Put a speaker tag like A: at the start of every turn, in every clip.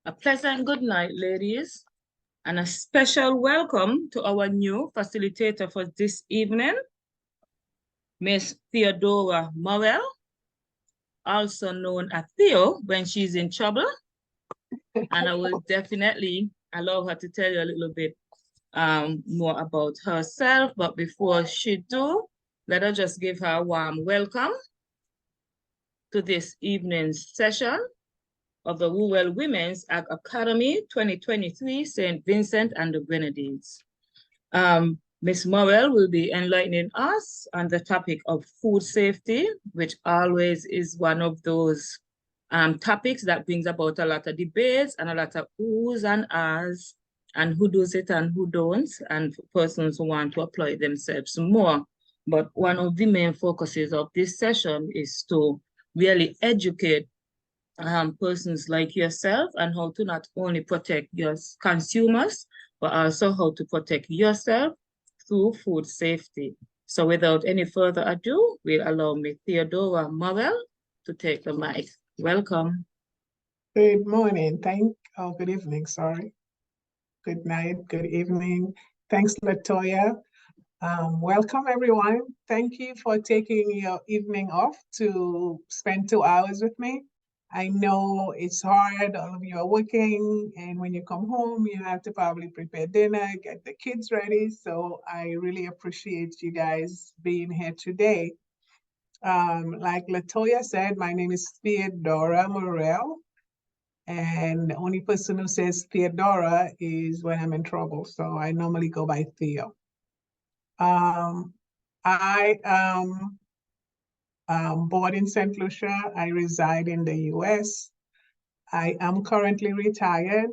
A: A pleasant good night, ladies, and a special welcome to our new facilitator for this evening, Miss Theodora Morel, also known as Theo when she's in trouble. And I will definitely allow her to tell you a little bit more about herself. But before she do, let us just give her a warm welcome to this evening's session of the Rural Women's Ag Academy 2023, St. Vincent and the Grenadines. Ms. Morel will be enlightening us on the topic of food safety, which always is one of those topics that brings about a lot of debates and a lot of oohs and ahs, and who does it and who don't, and persons who want to apply themselves more. But one of the main focuses of this session is to really educate persons like yourself and how to not only protect your consumers, but also how to protect yourself through food safety. So without any further ado, we'll allow Ms. Theodora Morel to take the mic. Welcome.
B: Good morning. Good evening, sorry. Good night, good evening. Thanks, Latoya. Welcome, everyone. Thank you for taking your evening off to spend 2 hours with me. I know it's hard, all of you are working, and when you come home, you have to probably prepare dinner, get the kids ready. So I really appreciate you guys being here today. Like Latoya said, my name is Theodora Morel, and the only person who says Theodora is when I'm in trouble. So I normally go by Theo. I am born in St. Lucia. I reside in the US. I am currently retired.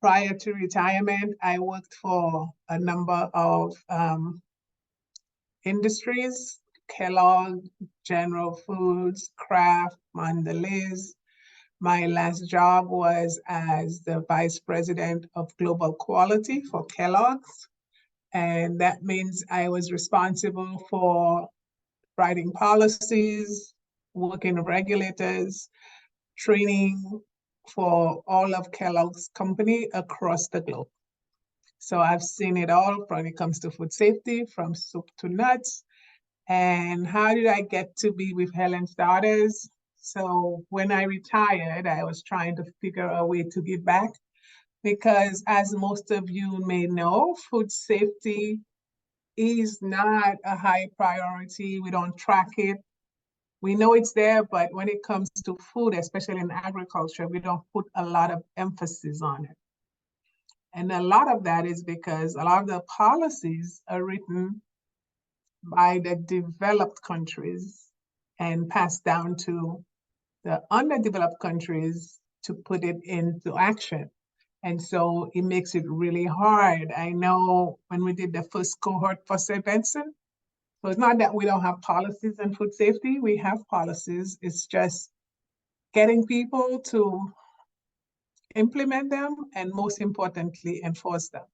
B: Prior to retirement, I worked for a number of industries: Kellogg, General Foods, Kraft, Mondelez. My last job was as the Vice President of Global Quality for Kellogg's. And that means I was responsible for writing policies, working with regulators, training for all of Kellogg's company across the globe. So I've seen it all when it comes to food safety, from soup to nuts. And how did I get to be with Helen's Daughters? So when I retired, I was trying to figure a way to give back, because as most of you may know, food safety is not a high priority. We don't track it. We know it's there, but when it comes to food, especially in agriculture, we don't put a lot of emphasis on it. And a lot of that is because a lot of the policies are written by the developed countries and passed down to the underdeveloped countries to put it into action. And so it makes it really hard. I know when we did the first cohort for St. Vincent, so it's not that we don't have policies in food safety, we have policies. It's just getting people to implement them and, most importantly, enforce them.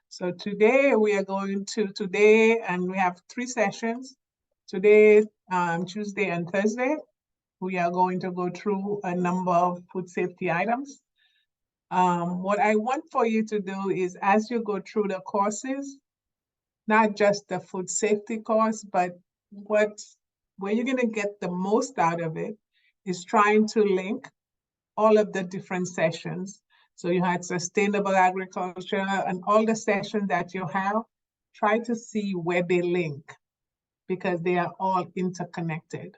B: So today we are going to, and we have 3 sessions. Today, Tuesday and Thursday, we are going to go through a number of food safety items. What I want for you to do is, as you go through the courses, not just the food safety course, but where you're gonna get the most out of it is trying to link all of the different sessions. So you had sustainable agriculture and all the sessions that you have, try to see where they link, because they are all interconnected.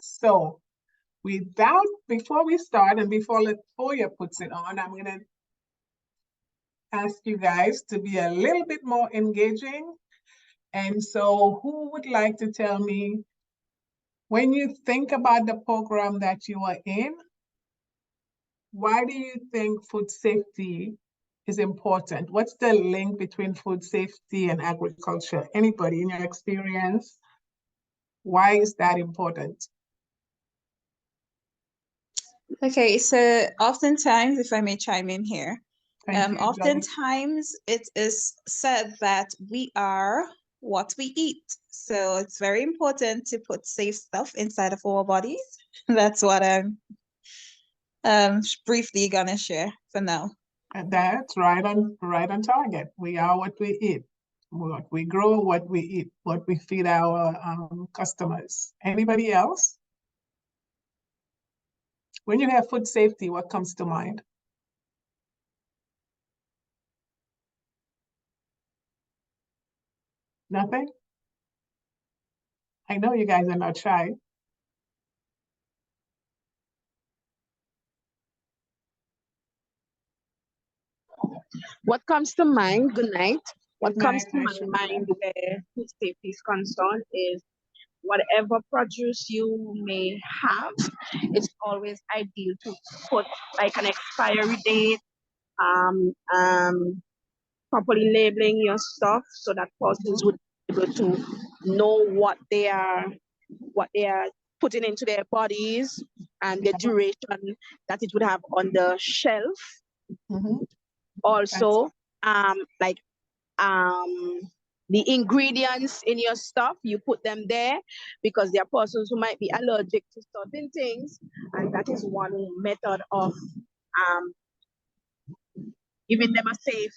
B: So before we start and before Latoya puts it on, I'm gonna ask you guys to be a little bit more engaging. And so who would like to tell me, when you think about the program that you are in, why do you think food safety is important? What's the link between food safety and agriculture? Anybody in your experience? Why is that important?
C: Okay, so oftentimes, if I may chime in here, oftentimes it is said that we are what we eat. So it's very important to put safe stuff inside of our bodies. That's what I'm briefly gonna share for now.
B: And that's right on target. We are what we eat, what we grow, what we eat, what we feed our customers. Anybody else? When you have food safety, what comes to mind? Nothing? I know you guys are not shy.
D: What comes to mind, good night. What
B: Good
D: comes
B: night,
D: to my
B: Ashley.
D: mind where food safety is concerned is whatever produce you may have, it's always ideal to put like an expiry date, um, um, properly labeling your stuff so that persons would be able to know what they are putting into their bodies and the duration that it would have on the shelf.
B: Mhm.
D: Also, like the ingredients in your stuff, you put them there because there are persons who might be allergic to certain things, and that is one method of giving them a safe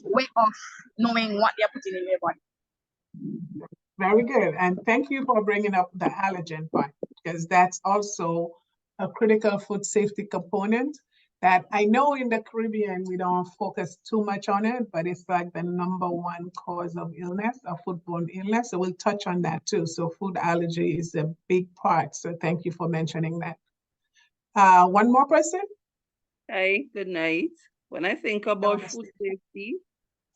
D: way of knowing what they're putting in their body.
B: Very good. And thank you for bringing up the allergen part, because that's also a critical food safety component that I know in the Caribbean, we don't focus too much on it, but it's like the #1 cause of illness, of foodborne illness. So we'll touch on that too. So food allergy is a big part. So thank you for mentioning that. One more person?
E: Hi, good night. When I think about food safety,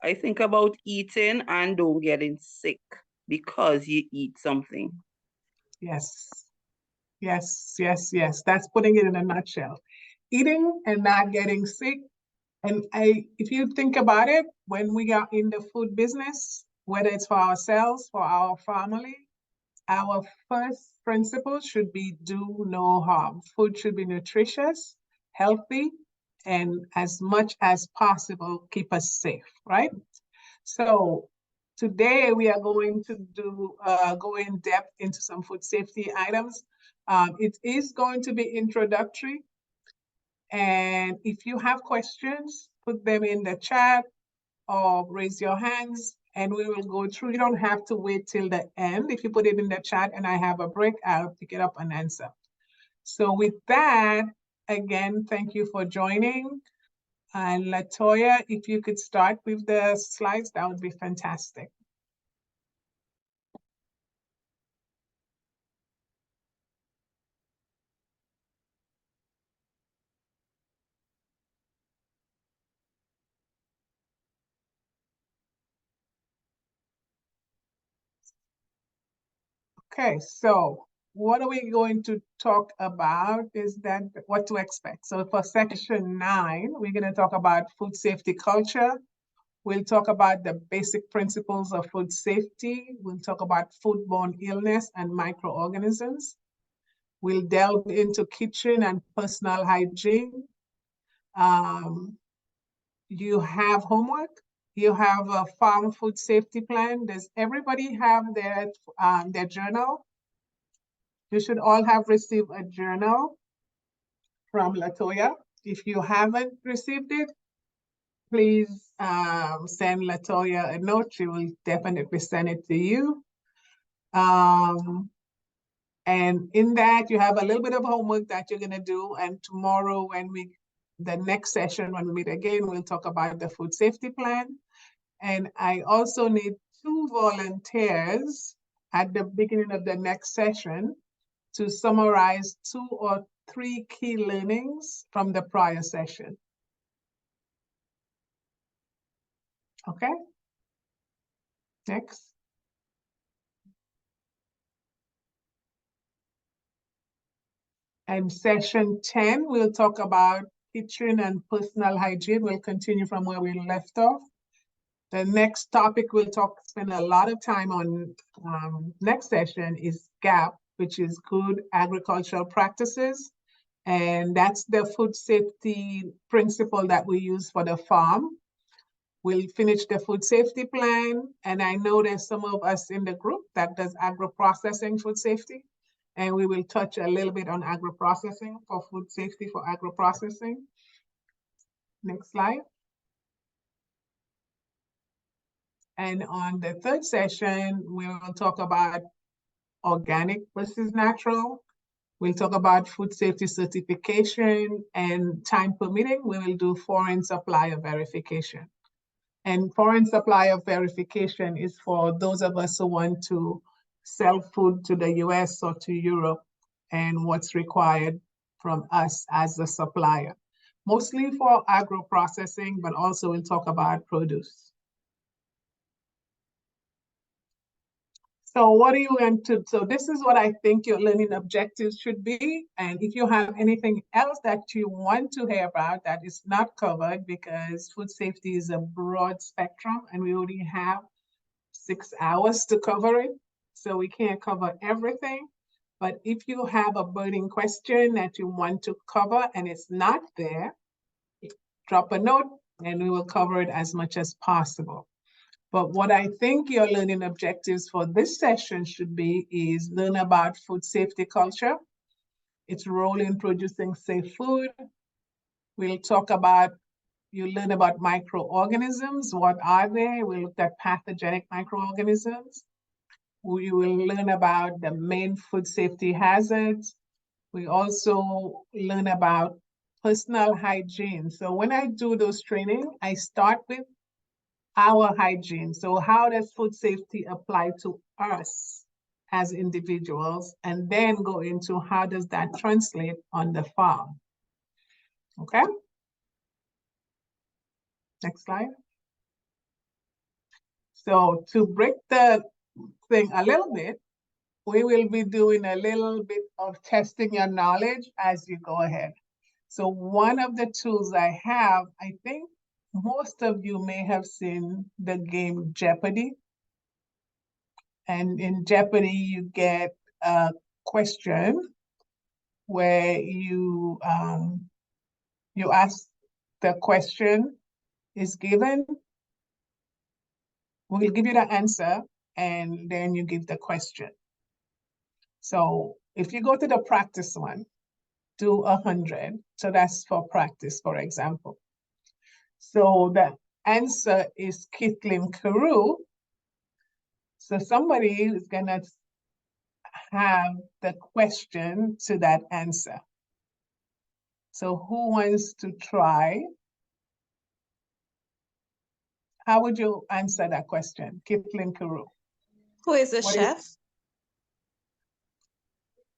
E: I think about eating and don't getting sick because you eat something.
B: Yes. Yes, yes, yes. That's putting it in a nutshell. Eating and not getting sick. And if you think about it, when we are in the food business, whether it's for ourselves, for our family, our first principle should be do no harm. Food should be nutritious, healthy, and as much as possible, keep us safe, right? So today we are going to go in depth into some food safety items. It is going to be introductory. And if you have questions, put them in the chat or raise your hands and we will go through. You don't have to wait till the end. If you put it in the chat and I have a break, I'll pick it up and answer. So with that, again, thank you for joining. And Latoya, if you could start with the slides, that would be fantastic. Okay, so what are we going to talk about is that what to expect. So for section 9, we're going to talk about food safety culture. We'll talk about the basic principles of food safety. We'll talk about foodborne illness and microorganisms. We'll delve into kitchen and personal hygiene. You have homework. You have a farm food safety plan. Does everybody have their journal? You should all have received a journal from Latoya. If you haven't received it, please send Latoya a note. She will definitely send it to you. And in that, you have a little bit of homework that you're gonna do. And tomorrow, the next session, when we meet again, we'll talk about the food safety plan. And I also need 2 volunteers at the beginning of the next session to summarize 2 or 3 key learnings from the prior session. Okay? Next. And session 10, we'll talk about kitchen and personal hygiene. We'll continue from where we left off. The next topic we'll spend a lot of time on next session is GAP, which is Good Agricultural Practices. And that's the food safety principle that we use for the farm. We'll finish the food safety plan. And I know there's some of us in the group that does agro-processing food safety. and we will touch a little bit on agro-processing for food safety for agro-processing. Next slide. And on the third session, we will talk about organic versus natural. We'll talk about food safety certification, and time permitting, we will do foreign supplier verification. And foreign supplier verification is for those of us who want to sell food to the US or to Europe, and what's required from us as a supplier. Mostly for agro-processing, but also we'll talk about produce. So what do you want to, so this is what I think your learning objectives should be. And if you have anything else that you want to hear about that is not covered, because food safety is a broad spectrum and we only have 6 hours to cover it, so we can't cover everything. But if you have a burning question that you want to cover and it's not there, drop a note and we will cover it as much as possible. But what I think your learning objectives for this session should be is learn about food safety culture, its role in producing safe food. We'll talk about, you learn about microorganisms. What are they? We looked at pathogenic microorganisms. We will learn about the main food safety hazards. We also learn about personal hygiene. So when I do those training, I start with our hygiene. So how does food safety apply to us as individuals? And then go into how does that translate on the farm? Okay. Next slide. So to break the thing a little bit, we will be doing a little bit of testing your knowledge as you go ahead. So one of the tools I have, I think most of you may have seen the game Jeopardy. And in Jeopardy, you get a question where you ask, the question is given. We'll give you the answer and then you give the question. So if you go to the practice one, do 100. So that's for practice, for example. So the answer is Kitlin Carew. So somebody is gonna have the question to that answer. So who wants to try? How would you answer that question, Kitlin Carew?
C: Who is a chef?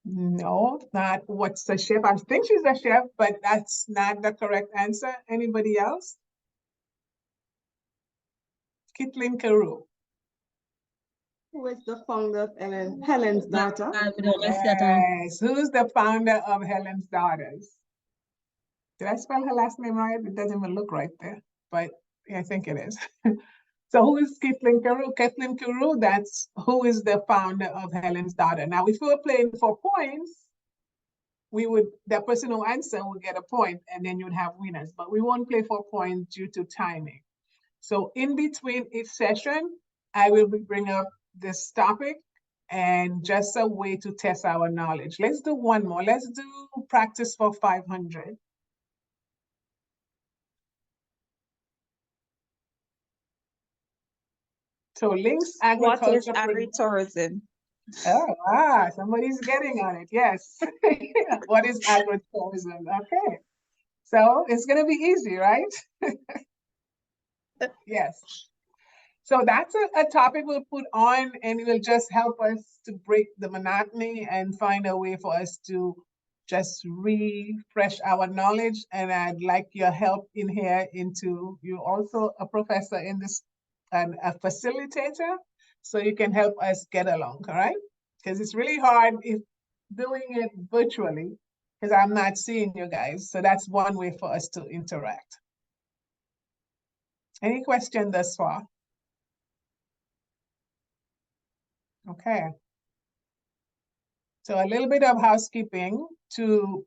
B: No, not what's the chef. I think she's a chef, but that's not the correct answer. Anybody else? Kitlin Carew.
F: Who is the founder of Helen's daughter?
B: Yes, who's the founder of Helen's Daughters? Did I spell her last name right? It doesn't even look right there, but yeah, I think it is. So who is Kitlin Carew? Kitlin Carew, that's who is the founder of Helen's Daughter. Now, if we were playing for points, the person who answered would get a point and then you'd have winners, but we won't play for points due to timing. So in between each session, I will be bringing up this topic and just a way to test our knowledge. Let's do one more. Let's do practice for 500. So links agriculture.
C: What is agritourism?
B: Oh, somebody's getting on it. Yes. What is agritourism? Okay. So it's going to be easy, right? Yes. So that's a topic we'll put on, and it will just help us to break the monotony and find a way for us to just refresh our knowledge. And I'd like your help in here you're also a professor in this and a facilitator, so you can help us get along, all right? Because it's really hard if doing it virtually, because I'm not seeing you guys. So that's one way for us to interact. Any question thus far? Okay. So a little bit of housekeeping to,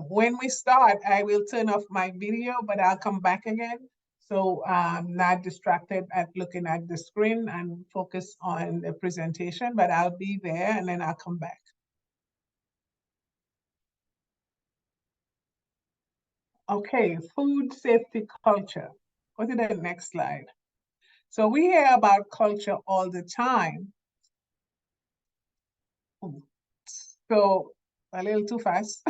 B: when we start, I will turn off my video, but I'll come back again. So I'm not distracted at looking at the screen and focus on the presentation, but I'll be there and then I'll come back. Okay, food safety culture. Go to the next slide. So we hear about culture all the time. So a little too fast.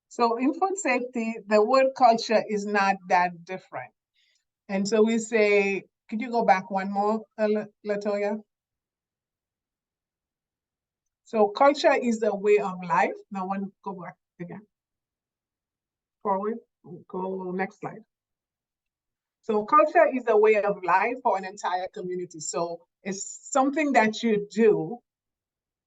B: So in food safety, the word culture is not that different. And so we say, could you go back one more, Latoya? So culture is the way of life. Now one, go back again. Forward, go next slide. So culture is a way of life for an entire community. So it's something that you do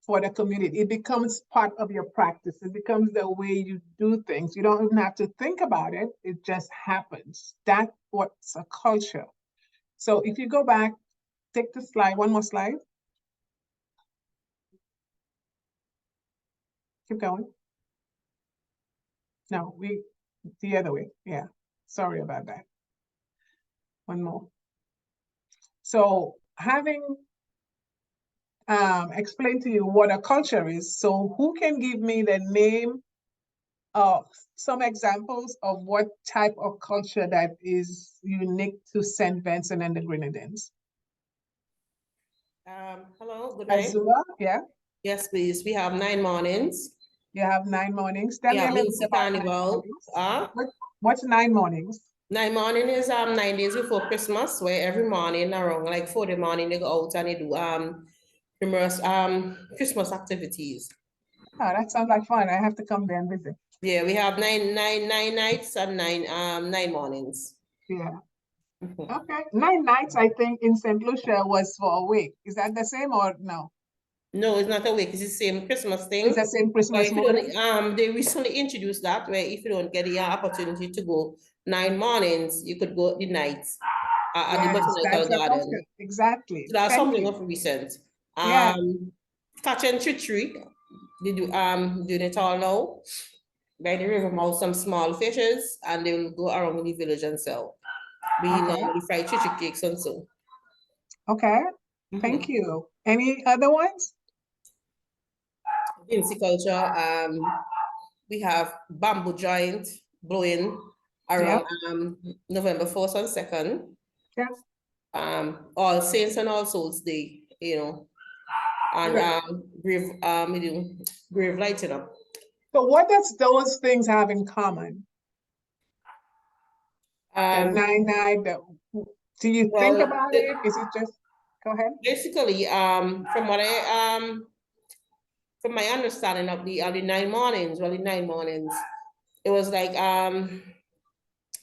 B: for the community. It becomes part of your practice. It becomes the way you do things. You don't even have to think about it. It just happens. That's what's a culture. So if you go back, take the slide, one more slide. Keep going. No, the other way. Yeah, sorry about that. One more. So having explained to you what a culture is, so who can give me the name of some examples of what type of culture that is unique to St. Vincent and the Grenadines?
G: Hello, good night.
B: Azua, yeah?
G: Yes, please. We have 9 mornings.
B: You have 9 mornings. Tell me a little bit about 9 mornings. What's 9 mornings?
G: 9 morning is 9 days before Christmas, where every morning around like 4 the morning they go out and they do numerous Christmas activities.
B: Oh, that sounds like fun. I have to come there and visit.
G: Yeah, we have nine nights and 9 mornings.
B: Yeah. Okay. 9 nights, I think, in St. Lucia was for a week. Is that the same or no?
G: No, it's not a week. It's the same Christmas thing.
B: It's the same Christmas morning?
G: They recently introduced that where if you don't get the opportunity to go 9 mornings, you could go the nights at the Botanical Garden.
B: Exactly.
G: So that's something of recent.
B: Yeah.
G: Catch and treat. They do doing it all now. By the river mouth, some small fishes, and they will go around in the village and sell. Being the fried chichi cakes and so.
B: Okay. Thank you. Any other ones?
G: In culture, we have bamboo giant blowing around November 1st and 2nd.
B: Yeah.
G: All Saints and All Souls Day, you know, and we do grave lighting up.
B: So what does those things have in common? The 9 night, do you think about it? Is it just, go ahead.
G: Basically, from what from my understanding of the 9 mornings, it was like they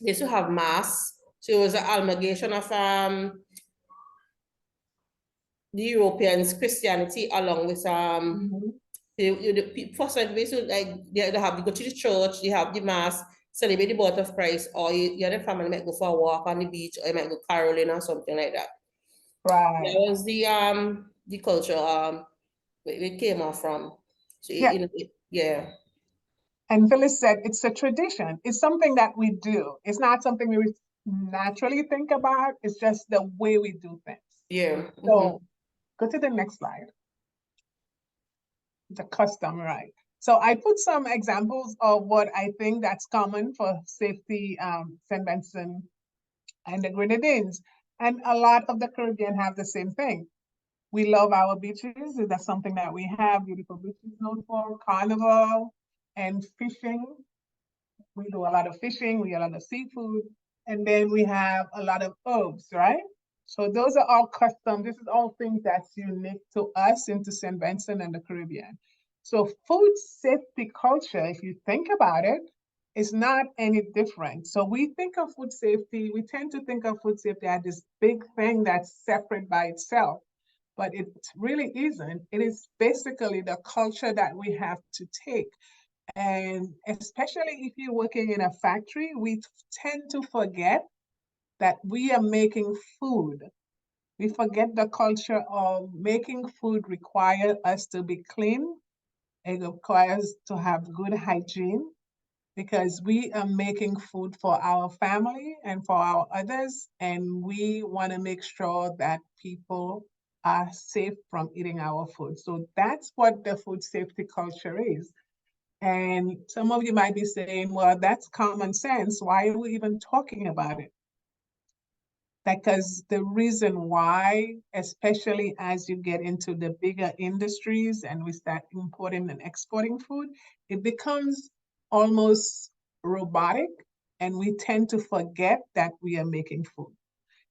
G: used to have mass. So it was an amalgamation of the Europeans' Christianity along with the first like they go to the church, they have the mass, celebrate the birth of Christ, or you and the family might go for a walk on the beach, or you might go caroling or something like that.
B: Right.
G: That was the culture it came off from. So yeah.
B: And Phyllis said it's a tradition. It's something that we do. It's not something we naturally think about. It's just the way we do things.
G: Yeah.
B: So go to the next slide. The custom, right? So I put some examples of what I think that's common for safety, St. Vincent and the Grenadines. And a lot of the Caribbean have the same thing. We love our beaches. That's something that we have. Beautiful beaches known for carnival and fishing. We do a lot of fishing. We do a lot of seafood. And then we have a lot of herbs, right? So those are all custom. This is all things that's unique to us into St. Vincent and the Caribbean. So food safety culture, if you think about it, is not any different. So we think of food safety, we tend to think of food safety as this big thing that's separate by itself, but it really isn't. It is basically the culture that we have to take. And especially if you're working in a factory, we tend to forget that we are making food. We forget the culture of making food requires us to be clean. It requires to have good hygiene because we are making food for our family and for our others. And we want to make sure that people are safe from eating our food. So that's what the food safety culture is. And some of you might be saying, well, that's common sense. Why are we even talking about it? Because the reason why, especially as you get into the bigger industries and we start importing and exporting food, it becomes almost robotic, and we tend to forget that we are making food.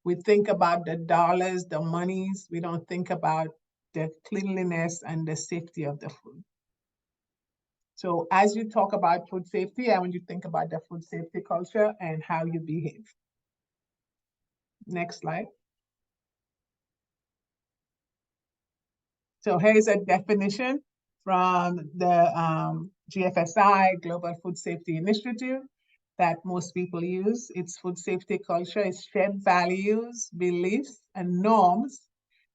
B: We think about the dollars, the monies. We don't think about the cleanliness and the safety of the food. So as you talk about food safety, I want you to think about the food safety culture and how you behave. Next slide. So here's a definition from the GFSI, Global Food Safety Initiative, that most people use. It's food safety culture. It's shared values, beliefs, and norms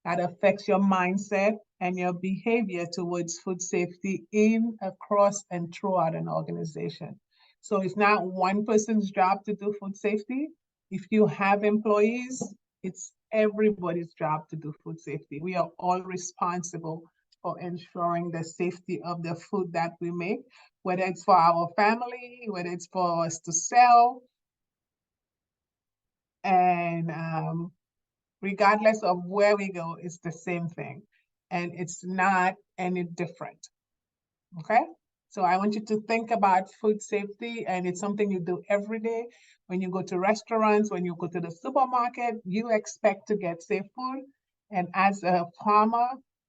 B: that affects your mindset and your behavior towards food safety in, across, and throughout an organization. So it's not one person's job to do food safety. If you have employees, it's everybody's job to do food safety. We are all responsible for ensuring the safety of the food that we make, whether it's for our family, whether it's for us to sell. And regardless of where we go, it's the same thing. And it's not any different, okay? So I want you to think about food safety, and it's something you do every day. When you go to restaurants, when you go to the supermarket, you expect to get safe food. And as a farmer,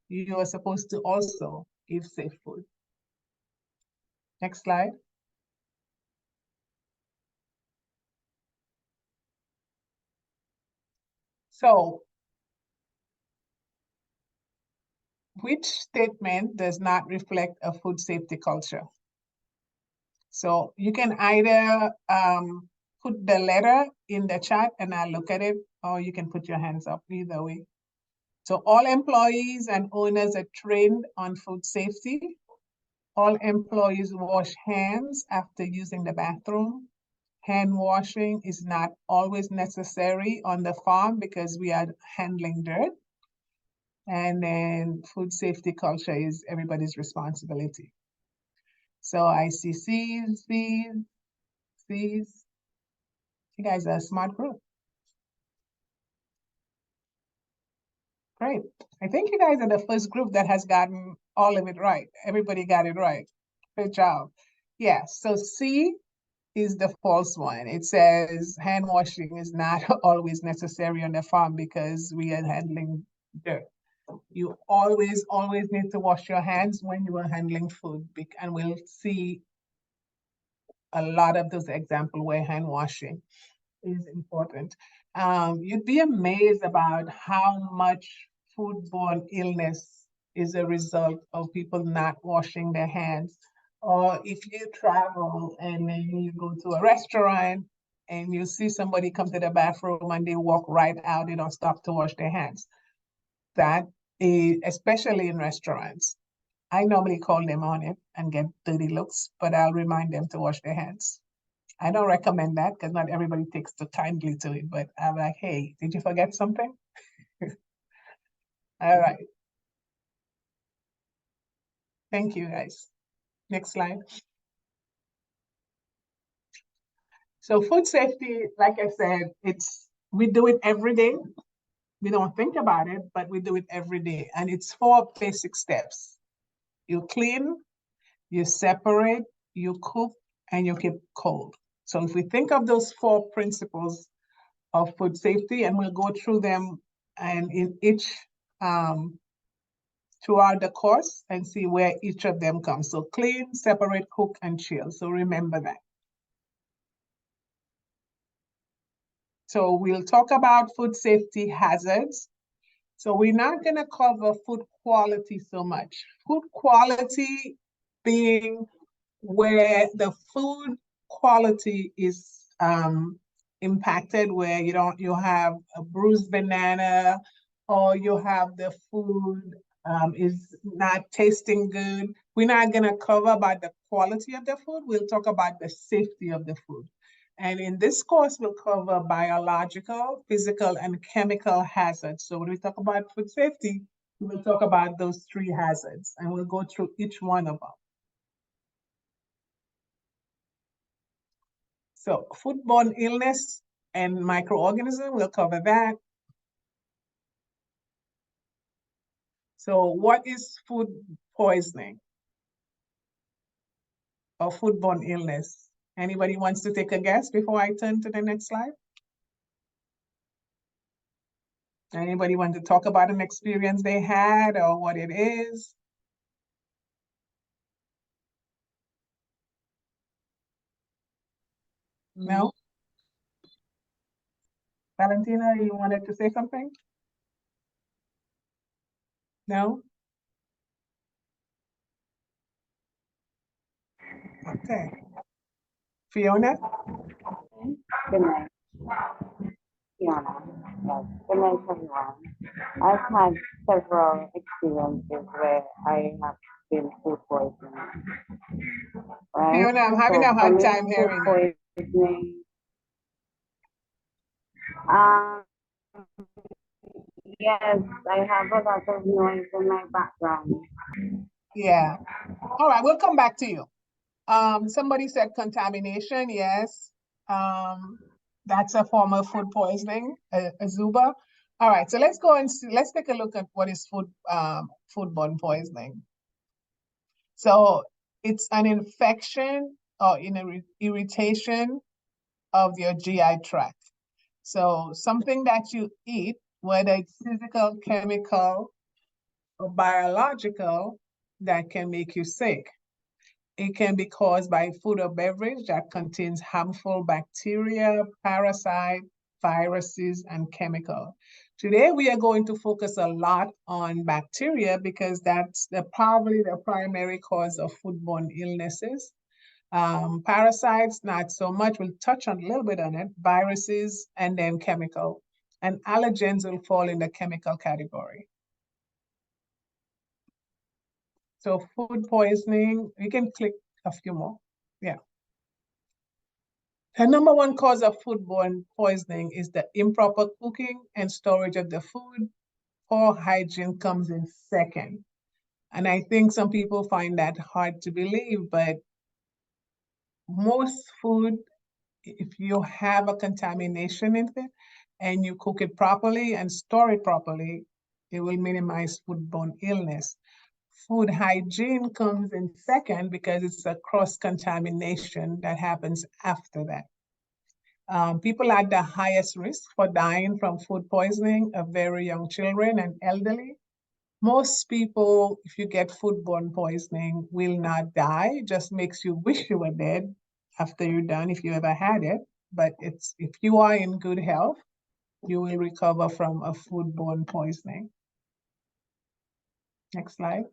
B: you are supposed to also give safe food. Next slide. So, which statement does not reflect a food safety culture? So you can either put the letter in the chat and I'll look at it, or you can put your hands up, either way. So all employees and owners are trained on food safety. All employees wash hands after using the bathroom. Hand washing is not always necessary on the farm because we are handling dirt. And then food safety culture is everybody's responsibility. So I see C's. You guys are a smart group. Great. I think you guys are the first group that has gotten all of it right. Everybody got it right. Good job. Yeah, so C is the false one. It says hand washing is not always necessary on the farm because we are handling dirt. You always need to wash your hands when you are handling food, and we'll see a lot of those examples where hand washing is important. You'd be amazed about how much foodborne illness is a result of people not washing their hands. Or if you travel and then you go to a restaurant and you see somebody come to the bathroom and they walk right out, they don't stop to wash their hands. That is, especially in restaurants. I normally call them on it and get dirty looks, but I'll remind them to wash their hands. I don't recommend that because not everybody takes too kindly to it, but I'm like, hey, did you forget something? All right. Thank you, guys. Next slide. So food safety, like I said, we do it every day. We don't think about it, but we do it every day. And it's 4 basic steps. You clean, you separate, you cook, and you keep cold. So if we think of those 4 principles of food safety, and we'll go through them and in each throughout the course and see where each of them comes. So clean, separate, cook, and chill. So remember that. So we'll talk about food safety hazards. So we're not gonna cover food quality so much. Food quality being where the food quality is impacted, where you have a bruised banana, or you have the food is not tasting good. We're not gonna cover about the quality of the food. We'll talk about the safety of the food. And in this course, we'll cover biological, physical, and chemical hazards. So when we talk about food safety, we will talk about those 3 hazards, and we'll go through each one of them. So foodborne illness and microorganism, we'll cover that. So what is food poisoning or foodborne illness? Anybody wants to take a guess before I turn to the next slide? Anybody want to talk about an experience they had or what it is? No? Valentina, you wanted to say something? No? Okay. Fiona?
H: Good night, Fiona. Yes, good night, everyone. I've had several experiences where I have been food poisoning. Right?
B: Fiona, I'm having a hard time
H: food
B: hearing you.
H: poisoning. Um, yes, I have a lot of noise in my background.
B: Yeah. All right, we'll come back to you. Somebody said contamination. Yes. That's a form of food poisoning, Azuba. All right, so let's go and see, let's take a look at what is foodborne poisoning. So it's an infection or irritation of your GI tract. So something that you eat, whether it's physical, chemical, or biological, that can make you sick. It can be caused by food or beverage that contains harmful bacteria, parasites, viruses, and chemicals. Today, we are going to focus a lot on bacteria because that's probably the primary cause of foodborne illnesses. Parasites, not so much. We'll touch on a little bit on it. Viruses, and then chemical. And allergens will fall in the chemical category. So food poisoning, you can click a few more. Yeah. The number one cause of foodborne poisoning is the improper cooking and storage of the food. Poor hygiene comes in second. And I think some people find that hard to believe, but most food, if you have a contamination in it and you cook it properly and store it properly, it will minimize foodborne illness. Food hygiene comes in second because it's a cross-contamination that happens after that. People at the highest risk for dying from food poisoning are very young children and elderly. Most people, if you get foodborne poisoning, will not die. It just makes you wish you were dead after you're done, if you ever had it. But if you are in good health, you will recover from a foodborne poisoning. Next slide.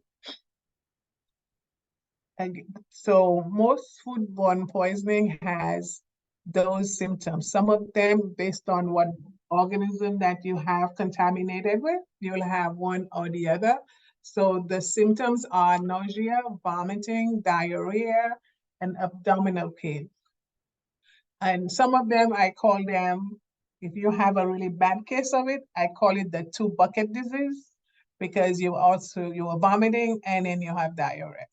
B: So most foodborne poisoning has those symptoms. Some of them based on what organism that you have contaminated with, you'll have one or the other. So the symptoms are nausea, vomiting, diarrhea, and abdominal pain. And some of them, I call them, if you have a really bad case of it, I call it the 2-bucket disease because you are vomiting and then you have diarrhea.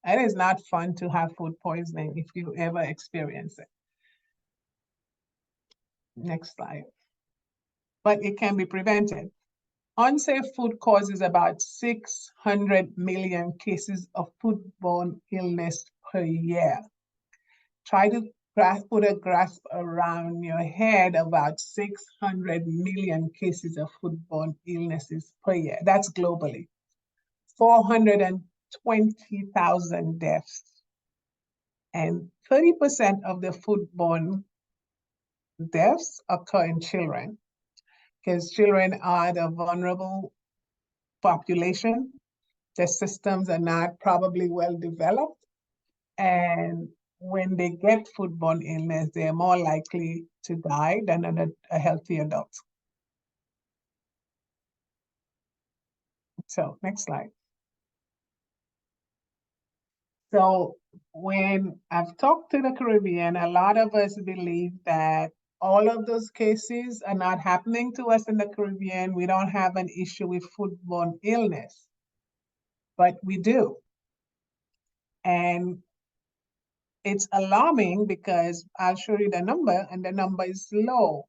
B: It is not fun to have food poisoning if you ever experience it. Next slide. But it can be prevented. Unsafe food causes about 600 million cases of foodborne illness per year. Try to put a grasp around your head about 600 million cases of foodborne illnesses per year. That's globally. 420,000 deaths. And 30% of the foodborne deaths occur in children because children are the vulnerable population. Their systems are not probably well developed. And when they get foodborne illness, they're more likely to die than a healthy adult. So next slide. So when I've talked to the Caribbean, a lot of us believe that all of those cases are not happening to us in the Caribbean. We don't have an issue with foodborne illness, but we do. And it's alarming because I'll show you the number, and the number is low.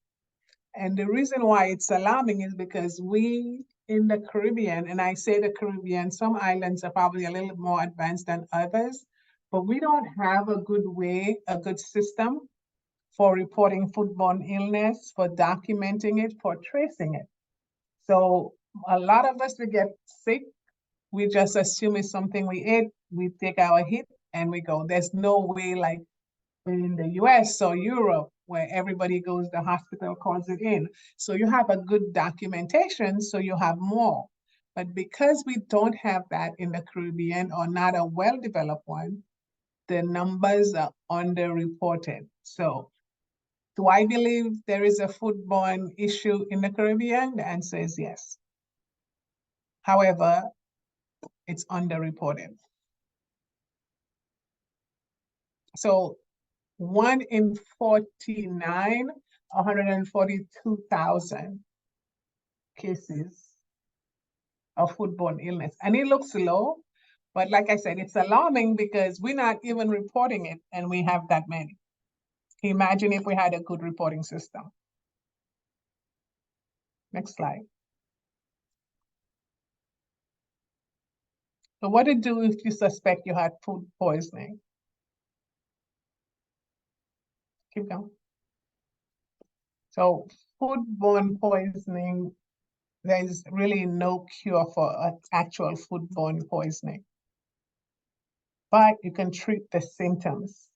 B: And the reason why it's alarming is because we in the Caribbean, and I say the Caribbean, some islands are probably a little more advanced than others, but we don't have a good way, a good system for reporting foodborne illness, for documenting it, for tracing it. So a lot of us, we get sick, we just assume it's something we ate, we take our hit and we go. There's no way like in the US or Europe where everybody goes, the hospital calls it in. So you have a good documentation, so you have more. But because we don't have that in the Caribbean or not a well-developed one, the numbers are underreported. So do I believe there is a foodborne issue in the Caribbean? The answer is yes. However, it's underreported. So 1 in 49, 142,000 cases of foodborne illness. And it looks low, but like I said, it's alarming because we're not even reporting it and we have that many. Imagine if we had a good reporting system. Next slide. So what to do if you suspect you had food poisoning? Keep going. So foodborne poisoning, there's really no cure for actual foodborne poisoning. But you can treat the symptoms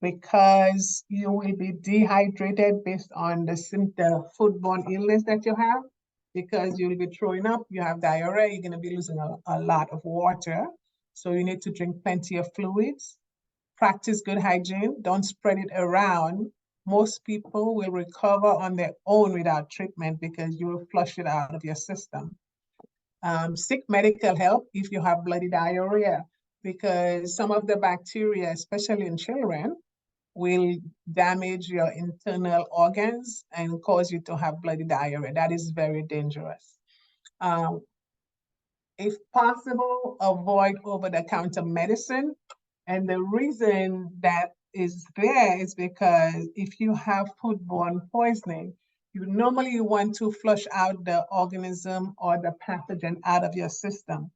B: because you will be dehydrated based on the foodborne illness that you have, because you'll be throwing up, you have diarrhea, you're gonna be losing a lot of water. So you need to drink plenty of fluids, practice good hygiene, don't spread it around. Most people will recover on their own without treatment because you will flush it out of your system. Seek medical help if you have bloody diarrhea, because some of the bacteria, especially in children, will damage your internal organs and cause you to have bloody diarrhea. That is very dangerous. If possible, avoid over-the-counter medicine. And the reason that is there is because if you have foodborne poisoning, you normally want to flush out the organism or the pathogen out of your system.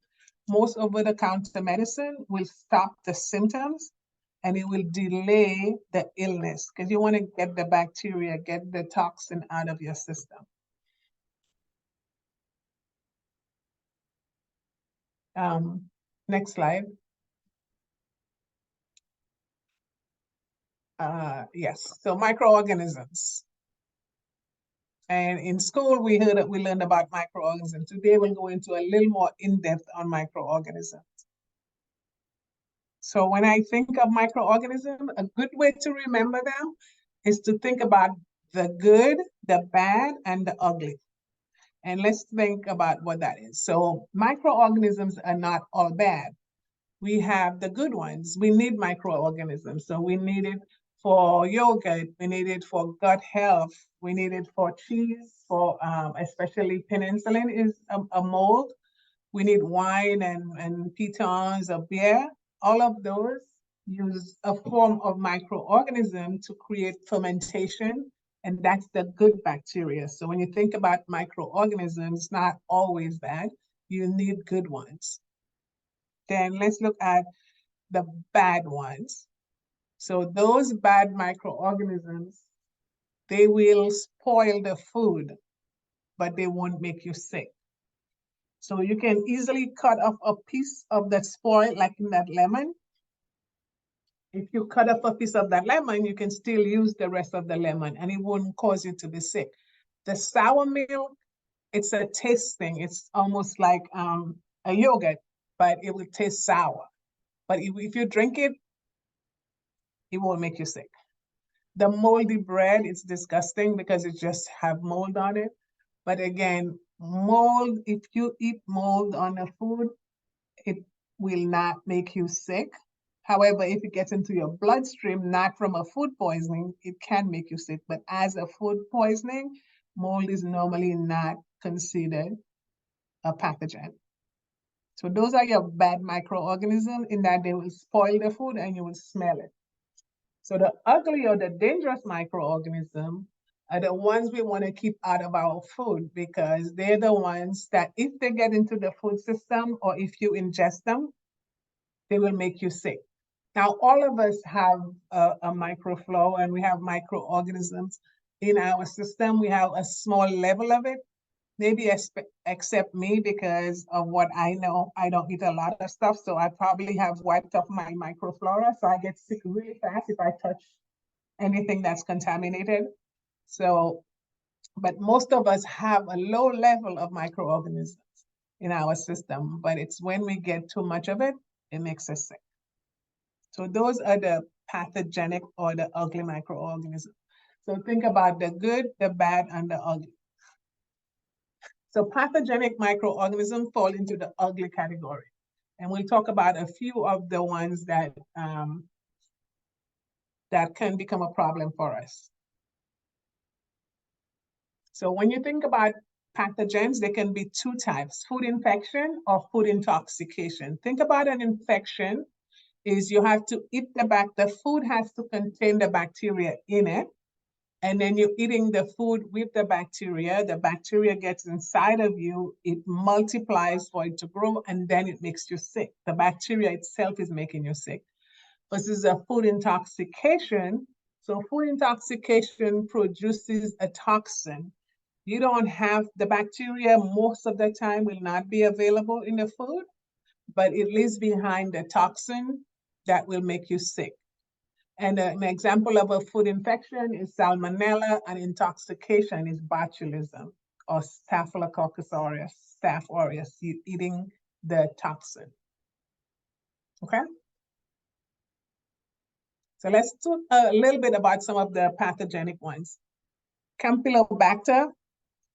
B: Most over-the-counter medicine will stop the symptoms and it will delay the illness because you want to get the bacteria, get the toxin out of your system. Next slide. Yes, so microorganisms. And in school, we learned about microorganisms. Today, we'll go into a little more in-depth on microorganisms. So when I think of microorganisms, a good way to remember them is to think about the good, the bad, and the ugly. And let's think about what that is. So microorganisms are not all bad. We have the good ones. We need microorganisms. So we need it for yogurt, we need it for gut health, we need it for cheese, for especially penicillin is a mold. We need wine and pitons of beer. All of those use a form of microorganism to create fermentation, and that's the good bacteria. So when you think about microorganisms, it's not always bad. You need good ones. Then let's look at the bad ones. So those bad microorganisms, they will spoil the food, but they won't make you sick. So you can easily cut off a piece of that spoil, like in that lemon. If you cut off a piece of that lemon, you can still use the rest of the lemon and it won't cause you to be sick. The sour milk, it's a taste thing. It's almost like a yogurt, but it will taste sour. But if you drink it, it won't make you sick. The moldy bread, it's disgusting because it just have mold on it. But again, mold, if you eat mold on the food, it will not make you sick. However, if it gets into your bloodstream, not from a food poisoning, it can make you sick. But as a food poisoning, mold is normally not considered a pathogen. So those are your bad microorganisms in that they will spoil the food and you will smell it. So the ugly or the dangerous microorganisms are the ones we want to keep out of our food, because they're the ones that if they get into the food system or if you ingest them, they will make you sick. Now, all of us have a microflora and we have microorganisms in our system. We have a small level of it, maybe except me, because of what I know. I don't eat a lot of stuff, so I probably have wiped off my microflora. So I get sick really fast if I touch anything that's contaminated. So, but most of us have a low level of microorganisms in our system, but it's when we get too much of it, it makes us sick. So those are the pathogenic or the ugly microorganisms. So think about the good, the bad, and the ugly. So pathogenic microorganisms fall into the ugly category. And we'll talk about a few of the ones that, that can become a problem for us. So when you think about pathogens, there can be two types: food infection or food intoxication. Think about an infection is you have to eat the food has to contain the bacteria in it. And then you're eating the food with the bacteria gets inside of you, it multiplies for it to grow, and then it makes you sick. The bacteria itself is making you sick. Versus a food intoxication. So food intoxication produces a toxin. You don't have the bacteria most of the time will not be available in the food, but it leaves behind the toxin that will make you sick. And an example of a food infection is salmonella, and intoxication is botulism or Staphylococcus aureus, Staph aureus, you eating the toxin. Okay? So let's talk a little bit about some of the pathogenic ones. Campylobacter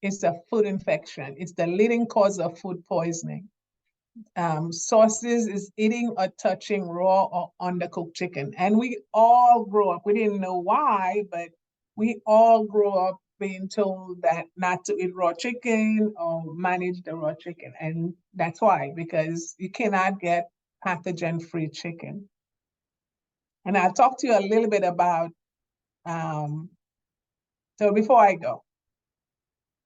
B: is a food infection. It's the leading cause of food poisoning. Sources is eating or touching raw or undercooked chicken. And we all grow up, we didn't know why, but we all grow up being told that not to eat raw chicken or manage the raw chicken. And that's why, because you cannot get pathogen-free chicken. And I'll talk to you a little bit about, so before I go,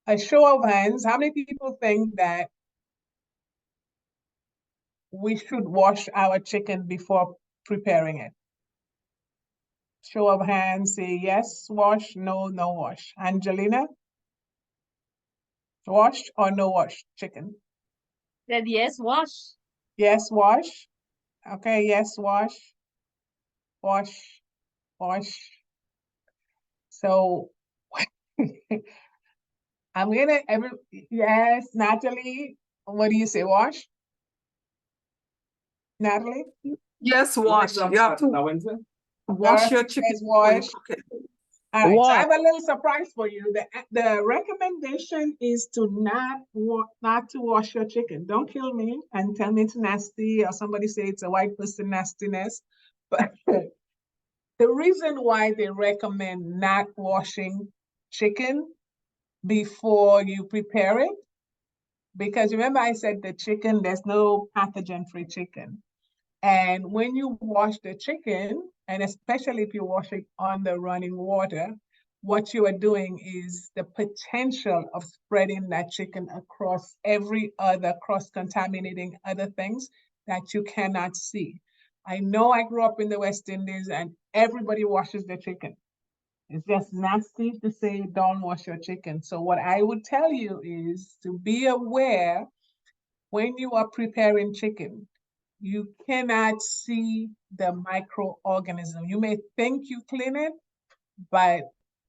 B: a show of hands, how many people think that we should wash our chicken before preparing it? Show of hands, say yes, wash, no, no wash. Angelina? Wash or no wash chicken?
A: Said yes, wash.
B: Yes, wash. Okay, yes, wash. Wash, wash. So I'm gonna, yes, Natalie, what do you say, wash? Natalie?
I: Yes, wash. You have to wash your chicken.
B: Wash. All right, so I
I: Wash.
B: have a little surprise for you. The recommendation is to not to wash your chicken. Don't kill me and tell me it's nasty, or somebody say it's a white person nastiness. But the reason why they recommend not washing chicken before you prepare it, because remember I said the chicken, there's no pathogen-free chicken. And when you wash the chicken, and especially if you wash it under running water, what you are doing is the potential of spreading that chicken across every other, cross-contaminating other things that you cannot see. I know I grew up in the West Indies and everybody washes their chicken. It's just nasty to say don't wash your chicken. So what I would tell you is to be aware when you are preparing chicken, you cannot see the microorganism. You may think you clean it, but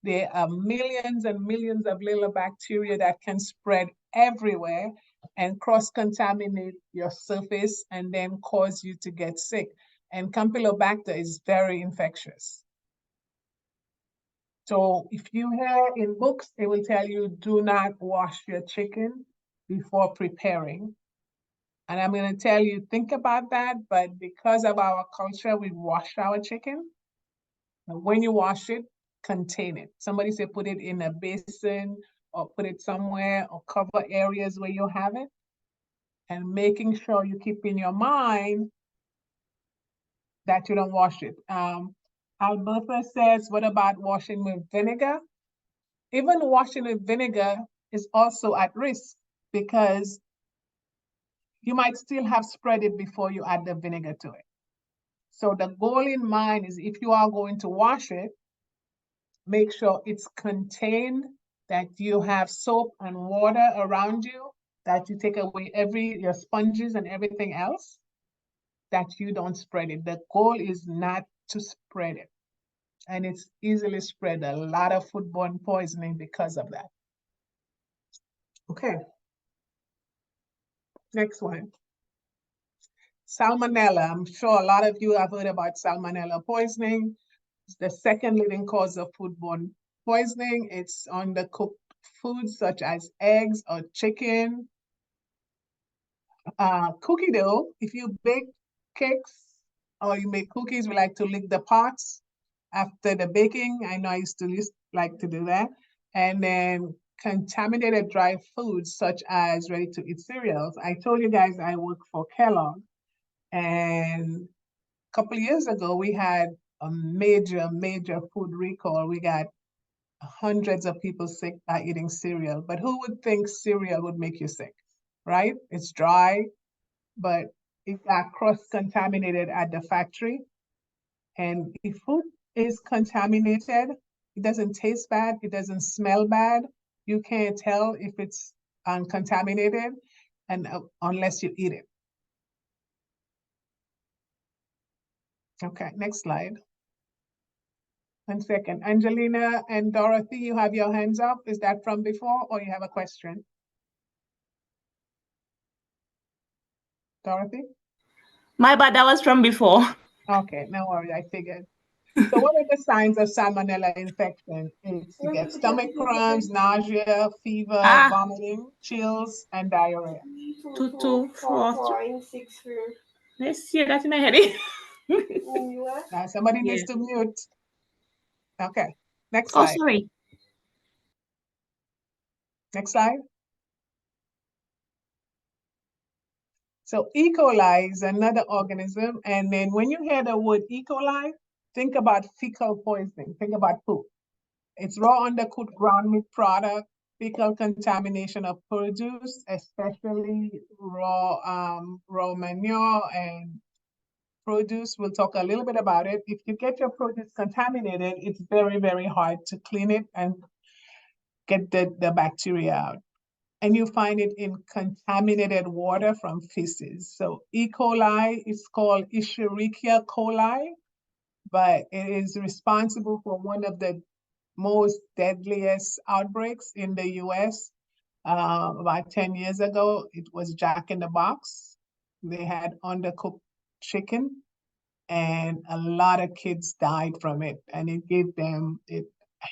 B: there are millions and millions of little bacteria that can spread everywhere and cross-contaminate your surface and then cause you to get sick. And Campylobacter is very infectious. So if you hear in books, they will tell you, do not wash your chicken before preparing. And I'm going to tell you, think about that, but because of our culture, we wash our chicken. And when you wash it, contain it. Somebody say put it in a basin or put it somewhere or cover areas where you have it. And making sure you keep in your mind that you don't wash it. Alberta says, what about washing with vinegar? Even washing with vinegar is also at risk because you might still have spread it before you add the vinegar to it. So the goal in mind is if you are going to wash it, make sure it's contained, that you have soap and water around you, that you take away your sponges and everything else, that you don't spread it. The goal is not to spread it. And it's easily spread, a lot of foodborne poisoning because of that. Okay. Next one. Salmonella. I'm sure a lot of you have heard about salmonella poisoning. It's the second leading cause of foodborne poisoning. It's on the cooked foods such as eggs or chicken. Cookie dough, if you bake cakes or you make cookies, we like to lick the pots after the baking. I know I used to like to do that. And then contaminated dry foods such as ready-to-eat cereals. I told you guys I work for Kellogg, and a couple of years ago, we had a major food recall. We got hundreds of people sick by eating cereal. But who would think cereal would make you sick, right? It's dry, but it got cross-contaminated at the factory. And if food is contaminated, it doesn't taste bad, it doesn't smell bad. You can't tell if it's contaminated and unless you eat it. Okay, next slide. 1 second. Angelina and Dorothy, you have your hands up. Is that from before or you have a question? Dorothy?
A: My bad, that was from before.
B: Okay, no worries, I figured. So what are the signs of salmonella infection? It's you get stomach cramps, nausea, fever, vomiting, chills, and diarrhea.
A: 2, 2, 4, 3. Let's see that in my head.
B: Now somebody needs to mute. Okay, next
A: Oh,
B: slide.
A: sorry.
B: Next slide. So E. coli is another organism. And then when you hear the word E. coli, think about fecal poisoning. Think about poop. It's raw undercooked ground meat product, fecal contamination of produce, especially raw manure and produce. We'll talk a little bit about it. If you get your produce contaminated, it's very hard to clean it and get the bacteria out. And you find it in contaminated water from feces. So E. coli is called Escherichia coli, but it is responsible for one of the most deadliest outbreaks in the US. About 10 years ago, it was Jack in the Box. They had undercooked chicken and a lot of kids died from it, and it gave them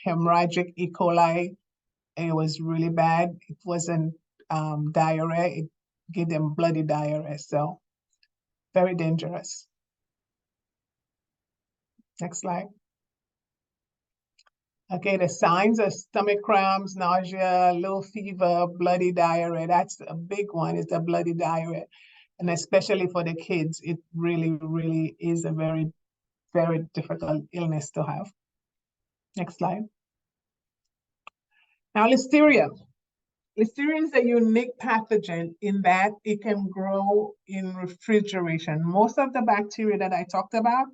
B: hemorrhagic E. coli. It was really bad. It wasn't diarrhea, it gave them bloody diarrhea. So very dangerous. Next slide. Okay, the signs are stomach cramps, nausea, low fever, bloody diarrhea. That's a big one, is the bloody diarrhea. And especially for the kids, it really is a very difficult illness to have. Next slide. Now, listeria. Listeria is a unique pathogen in that it can grow in refrigeration. Most of the bacteria that I talked about,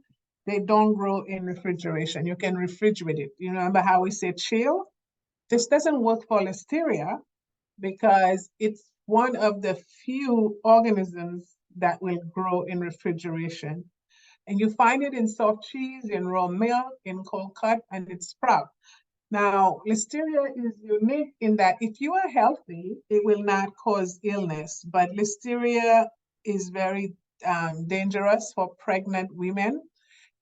B: they don't grow in refrigeration. You can refrigerate it. You remember how we say chill? This doesn't work for listeria because it's one of the few organisms that will grow in refrigeration. And you find it in soft cheese, in raw milk, in cold cut, and in sprout. Now, listeria is unique in that if you are healthy, it will not cause illness, but listeria is very dangerous for pregnant women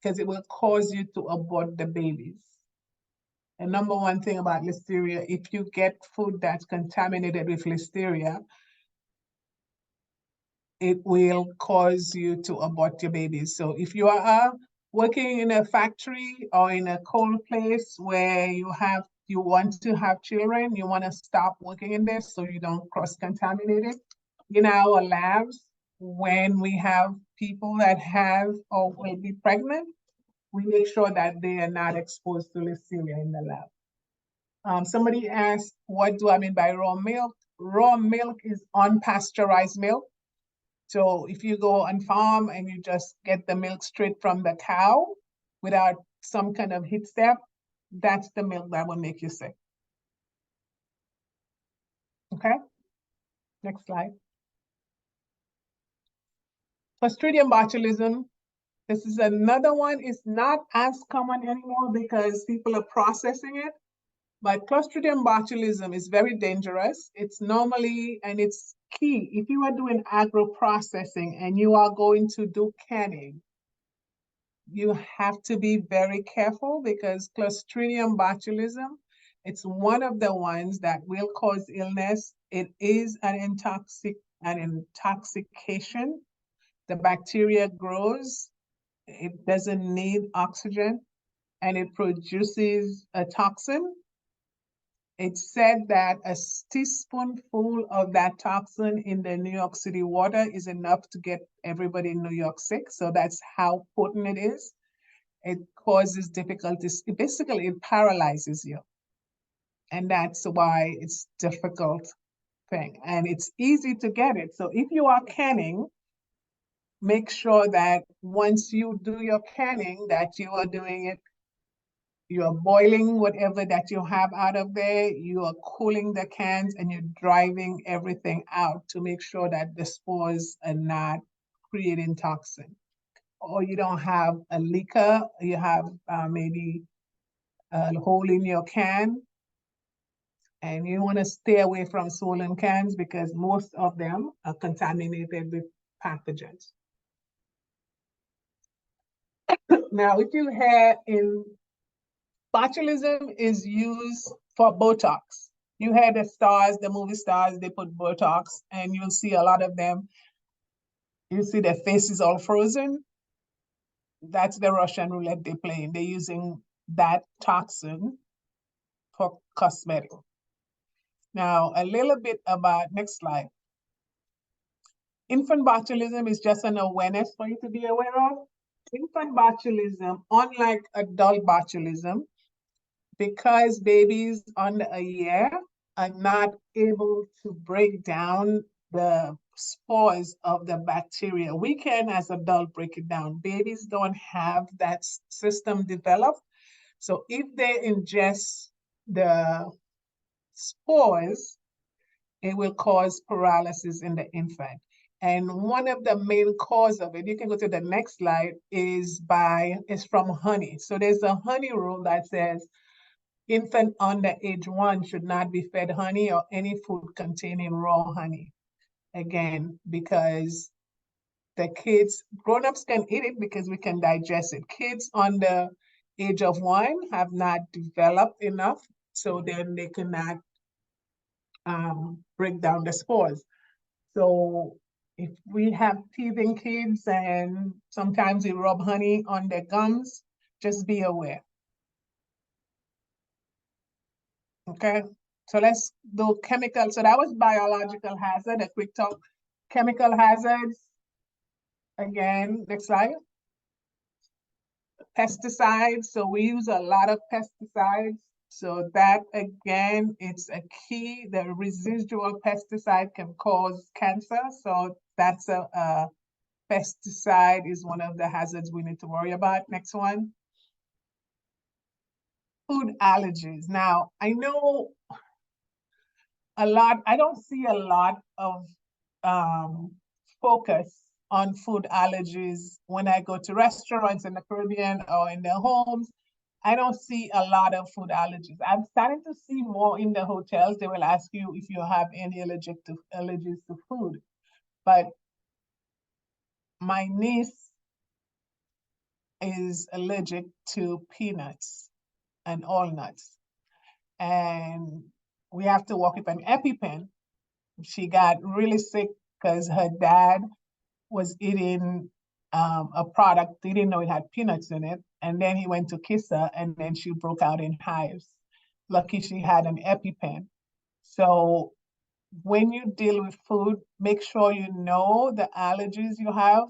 B: because it will cause you to abort the babies. The number one thing about listeria, if you get food that's contaminated with listeria, it will cause you to abort your babies. So if you are working in a factory or in a cold place where you want to have children, you want to stop working in this so you don't cross-contaminate it. In our labs, when we have people that have or will be pregnant, we make sure that they are not exposed to Listeria in the lab. Somebody asked, what do I mean by raw milk? Raw milk is unpasteurized milk. So if you go on farm and you just get the milk straight from the cow without some kind of heat step, that's the milk that will make you sick. Okay, next slide. Clostridium botulism. This is another one. It's not as common anymore because people are processing it. But Clostridium botulism is very dangerous. It's normally, and it's key, if you are doing agro-processing and you are going to do canning, you have to be very careful because Clostridium botulism, it's one of the ones that will cause illness. It is an intoxication. The bacteria grows, it doesn't need oxygen, and it produces a toxin. It's said that a teaspoonful of that toxin in the New York City water is enough to get everybody in New York sick. So that's how potent it is. It causes difficulties. Basically, it paralyzes you. And that's why it's difficult thing. And it's easy to get it. So if you are canning, make sure that once you do your canning, that you are doing it, you're boiling whatever that you have out of there, you are cooling the cans, and you're driving everything out to make sure that the spores are not creating toxin. Or you don't have a leaker, you have maybe a hole in your can, and you want to stay away from swollen cans because most of them are contaminated with pathogens. Now, if you have botulism is used for Botox. You had the stars, the movie stars, they put Botox, and you'll see a lot of them. You see their faces all frozen. That's the Russian roulette they're playing. They're using that toxin for cosmetic. Now, a little bit about, next slide. Infant botulism is just an awareness for you to be aware of. Infant botulism, unlike adult botulism, because babies under a year are not able to break down the spores of the bacteria. We can, as adults, break it down. Babies don't have that system developed. So if they ingest the spores, it will cause paralysis in the infant. And one of the main cause of it, you can go to the next slide, is from honey. So there's a honey rule that says infant under age 1 should not be fed honey or any food containing raw honey. Again, because the kids, grown-ups can eat it because we can digest it. Kids under age of 1 have not developed enough, so then they cannot break down the spores. So if we have teething kids and sometimes we rub honey on their gums, just be aware. Okay, so let's do chemical. So that was biological hazard, a quick talk. Chemical hazards, again, next slide. Pesticides, so we use a lot of pesticides. So that, again, it's a key. The residual pesticide can cause cancer. So that's a pesticide is one of the hazards we need to worry about. Next one. Food allergies. Now, I know I don't see a lot of focus on food allergies when I go to restaurants in the Caribbean or in their homes. I don't see a lot of food allergies. I'm starting to see more in the hotels. They will ask you if you have any allergies to food. But my niece is allergic to peanuts and all nuts. And we have to walk with an EpiPen. She got really sick because her dad was eating a product, he didn't know it had peanuts in it. And then he went to kiss her and then she broke out in hives. Lucky she had an EpiPen. So when you deal with food, make sure you know the allergies you have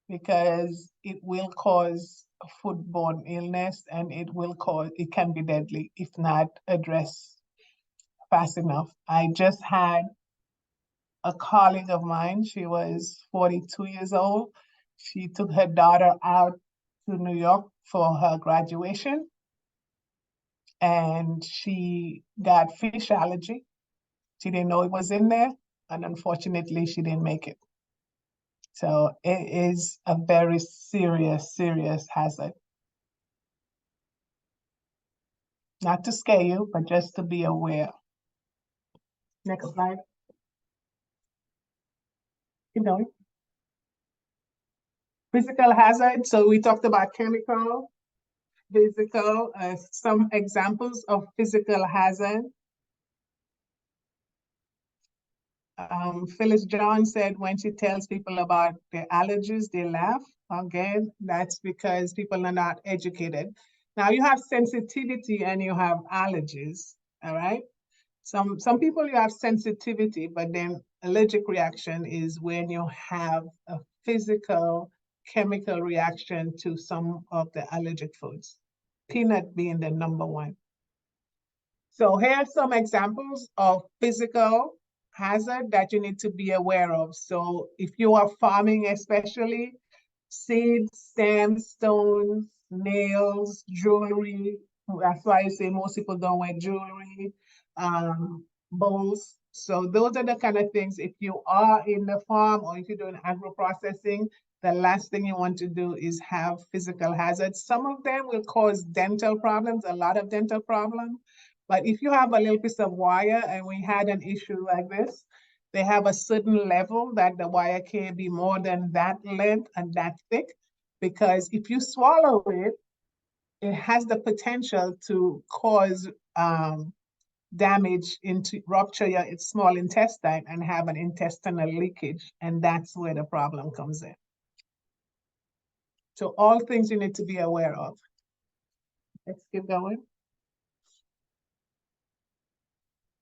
B: because it will cause foodborne illness, and it can be deadly if not addressed fast enough. I just had a colleague of mine, she was 42 years old. She took her daughter out to New York for her graduation, and she got fish allergy. She didn't know it was in there, and unfortunately, she didn't make it. So it is a very serious, serious hazard. Not to scare you, but just to be aware. Next slide. Keep going. Physical hazard. So we talked about chemical, physical, some examples of physical hazard. Phyllis John said when she tells people about their allergies, they laugh. Again, that's because people are not educated. Now you have sensitivity and you have allergies, all right? Some people you have sensitivity, but then allergic reaction is when you have a physical chemical reaction to some of the allergic foods, peanut being the number one. So here are some examples of physical hazard that you need to be aware of. So if you are farming, especially seeds, stems, stones, nails, jewelry, that's why I say most people don't wear jewelry, bowls. So those are the kind of things, if you are in the farm or if you're doing agro-processing, the last thing you want to do is have physical hazards. Some of them will cause dental problems, a lot of dental problems. But if you have a little piece of wire, and we had an issue like this, they have a certain level that the wire can't be more than that length and that thick, because if you swallow it, it has the potential to cause damage, into rupture your small intestine and have an intestinal leakage, and that's where the problem comes in. So all things you need to be aware of. Let's keep going.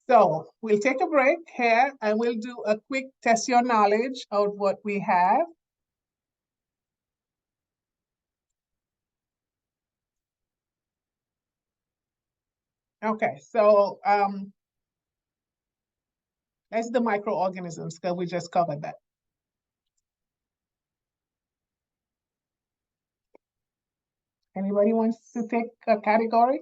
B: So we'll take a break here and we'll do a quick test your knowledge of what we have. Okay, so that's the microorganisms, because we just covered that. Anybody wants to take a category?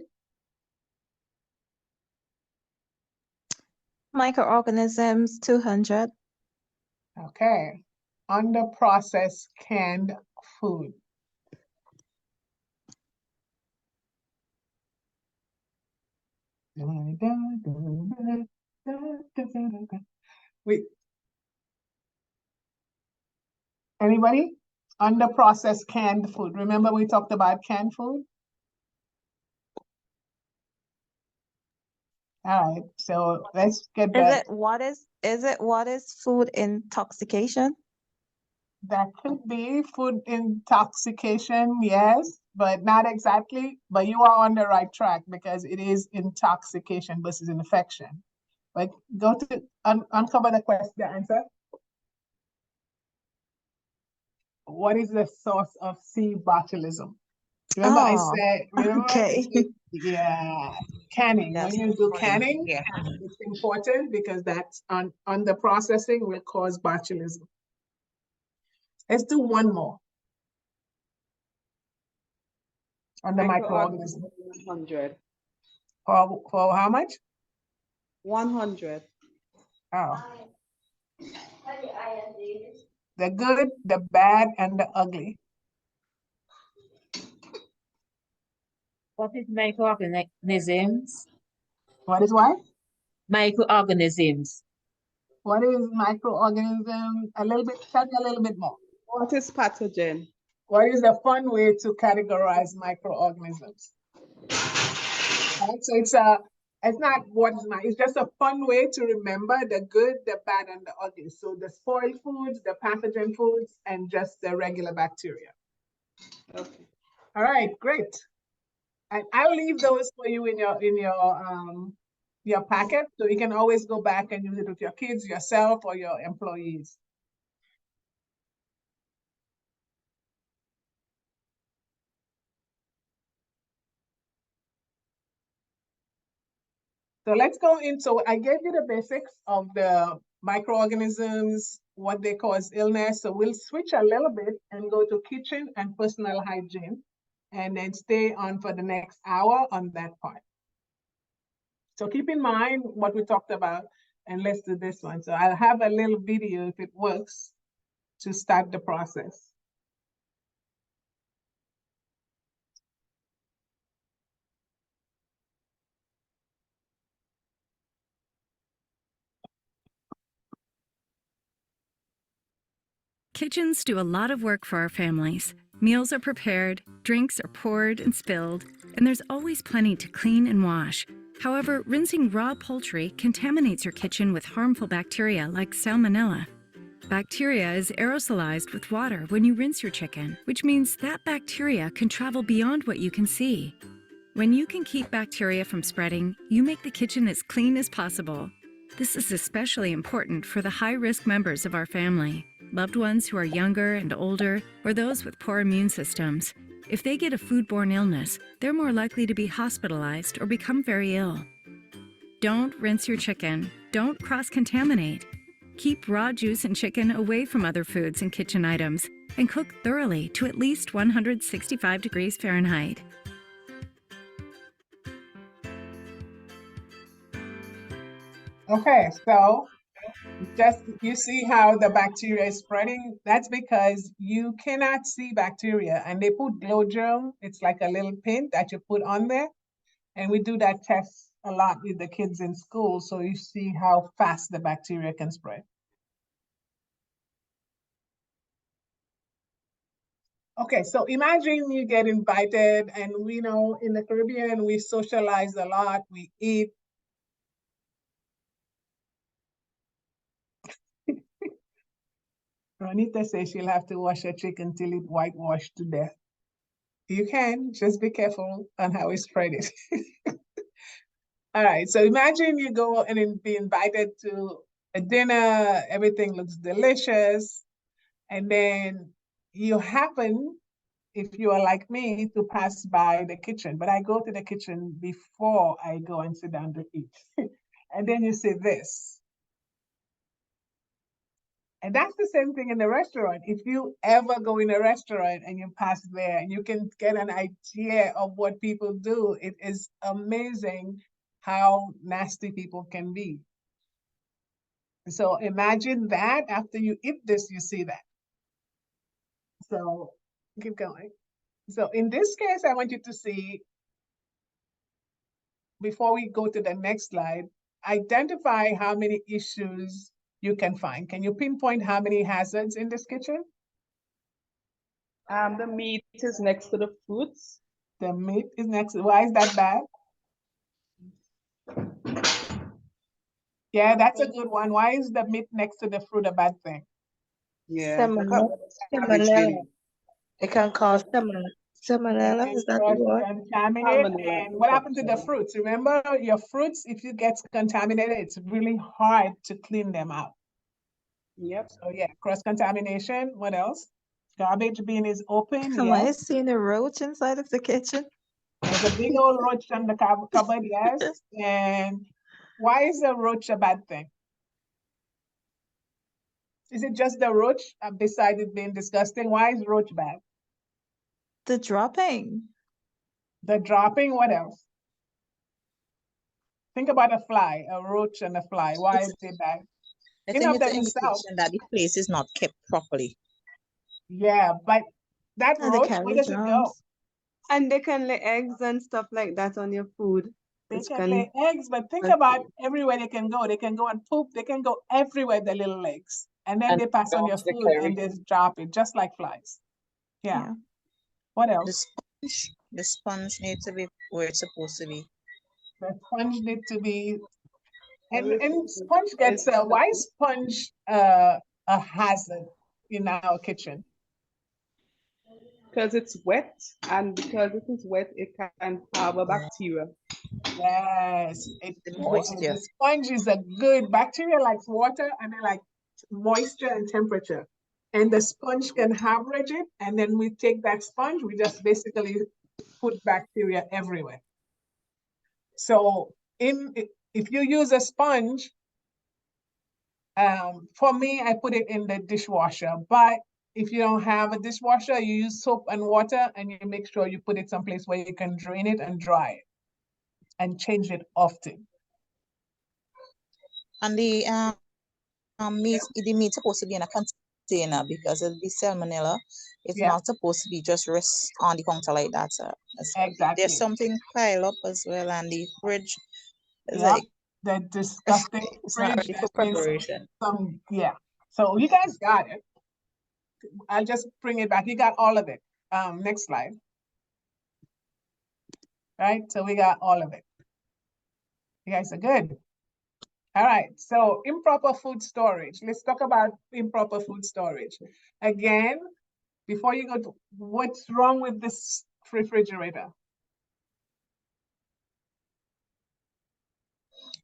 C: Microorganisms, 200.
B: Okay, under processed canned food. Anybody? Under processed canned food. Remember we talked about canned food? All right, so let's get back.
C: Is it what is food intoxication?
B: That could be food intoxication, yes, but not exactly. But you are on the right track because it is intoxication versus infection. But go to uncover the question, the answer. What is the source of C. botulism? Remember I said,
C: okay.
B: Yeah, canning.
C: Yes.
B: When you do canning,
C: Yeah.
B: it's important because that's on the processing will cause botulism. Let's do one more. On the microorganism.
F: 100.
B: For how much?
F: 100.
B: Oh. The good, the bad, and the ugly.
A: What is microorganisms?
B: What is what?
A: Microorganisms.
B: What is microorganism? Tell me a little bit more.
F: What is pathogen?
B: What is a fun way to categorize microorganisms? Right, so it's not what is it's just a fun way to remember the good, the bad, and the ugly. So the spoiled foods, the pathogen foods, and just the regular bacteria.
F: Okay.
B: All right, great. And I'll leave those for you in your packet, so you can always go back and use it with your kids, yourself, or your employees. So let's go into, I gave you the basics of the microorganisms, what they cause illness. So we'll switch a little bit and go to kitchen and personal hygiene, and then stay on for the next hour on that part. So keep in mind what we talked about, and let's do this one. So I'll have a little video if it works to start the process.
J: Kitchens do a lot of work for our families. Meals are prepared, drinks are poured and spilled, and there's always plenty to clean and wash. However, rinsing raw poultry contaminates your kitchen with harmful bacteria like salmonella. Bacteria is aerosolized with water when you rinse your chicken, which means that bacteria can travel beyond what you can see. When you can keep bacteria from spreading, you make the kitchen as clean as possible. This is especially important for the high-risk members of our family, loved ones who are younger and older, or those with poor immune systems. If they get a foodborne illness, they're more likely to be hospitalized or become very ill. Don't rinse your chicken. Don't cross-contaminate. Keep raw juice and chicken away from other foods and kitchen items, and cook thoroughly to at least 165 degrees Fahrenheit.
B: Okay, so just you see how the bacteria is spreading? That's because you cannot see bacteria, and they put glow germ. It's like a little pin that you put on there. And we do that test a lot with the kids in school, so you see how fast the bacteria can spread. Okay, so imagine you get invited, and we know in the Caribbean, we socialize a lot, we eat. Ronita says she'll have to wash her chicken till it whitewashed to death. You can, just be careful on how you spread it. All right, so imagine you go and be invited to a dinner, everything looks delicious, and then you happen, if you are like me, to pass by the kitchen, but I go to the kitchen before I go and sit down to eat. And then you see this. And that's the same thing in the restaurant. If you ever go in a restaurant and you pass there, you can get an idea of what people do. It is amazing how nasty people can be. So imagine that after you eat this, you see that. So keep going. So in this case, I want you to see, before we go to the next slide, identify how many issues you can find. Can you pinpoint how many hazards in this kitchen?
F: The meat is next to the fruits.
B: The meat is next. Why is that bad? Yeah, that's a good one. Why is the meat next to the fruit a bad thing?
K: Yeah.
F: Salmonella. It can cause salmonella. Is that the word?
B: Contaminate. And what happened to the fruits? Remember, your fruits, if you get contaminated, it's really hard to clean them out.
F: Yep.
B: So yeah, cross-contamination. What else? Garbage bin is open.
C: Am I
B: Yes.
C: seeing a roach inside of the kitchen?
B: There's a big old roach on the cupboard, yes. And why is a roach a bad thing? Is it just the roach, besides it being disgusting? Why is roach bad?
C: The dropping.
B: The dropping, what else? Think about a fly, a roach and a fly. Why is it bad?
K: I think it's an indication that the place is not kept properly.
B: Yeah, but that
C: And they
B: roach,
C: carry
B: where does it go?
C: germs.
F: And they can lay eggs and stuff like that on your food.
B: They
F: Which
B: can lay eggs, but think about everywhere they can go. They can go and poop. They can go everywhere, the little legs. And then they pass on your food and they drop it, just like flies. Yeah. What else?
K: The sponge needs to be where it's supposed to be.
B: The sponge need to be, and sponge gets, why is sponge a hazard in our kitchen?
F: Because it's wet, and because it is wet, it can harbor bacteria.
B: Yes,
K: moisture.
B: the sponge is a good, bacteria likes water and they like moisture and temperature. And the sponge can average it, and then we take that sponge, we just basically put bacteria everywhere. So in if you use a sponge, for me, I put it in the dishwasher. But if you don't have a dishwasher, you use soap and water, and you make sure you put it someplace where you can drain it and dry it, and change it often.
K: And the meat supposed to be in a container because of the salmonella. It's not supposed to be just rest on the counter like that.
B: Exactly.
K: There's something pile up as well, and the fridge is
B: Yeah,
K: like
B: the disgusting
K: it's not
B: fridge
K: ready for
B: that means
K: preparation.
B: yeah. So you guys got it. I'll just bring it back. You got all of it. Next slide. Right, so we got all of it. You guys are good. All right, so improper food storage. Let's talk about improper food storage. Again, before you go to what's wrong with this refrigerator?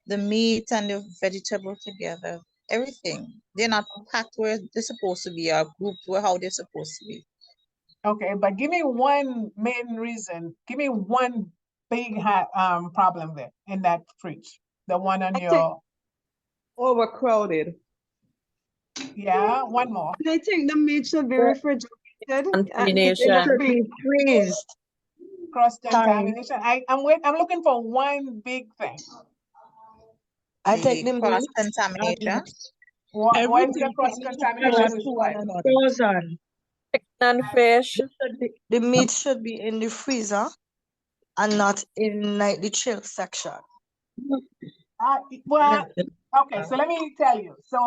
K: The meat and the vegetable together, everything. They're not packed where they're supposed to be or grouped where how they're supposed to be.
B: Okay, but give me one main reason. Give me one big problem there in that fridge. The one on your
I: overcrowded.
B: Yeah, one more.
I: I think the meat should be refrigerated.
F: Contamination. It should be freezed.
B: Cross-contamination. I'm looking for one big thing.
F: I think the
K: cross-contamination.
B: What is the cross-contamination with what?
F: Frozen. And fish. The meat should be in the freezer and not in like the chill section.
B: Well, okay, so let me tell you. So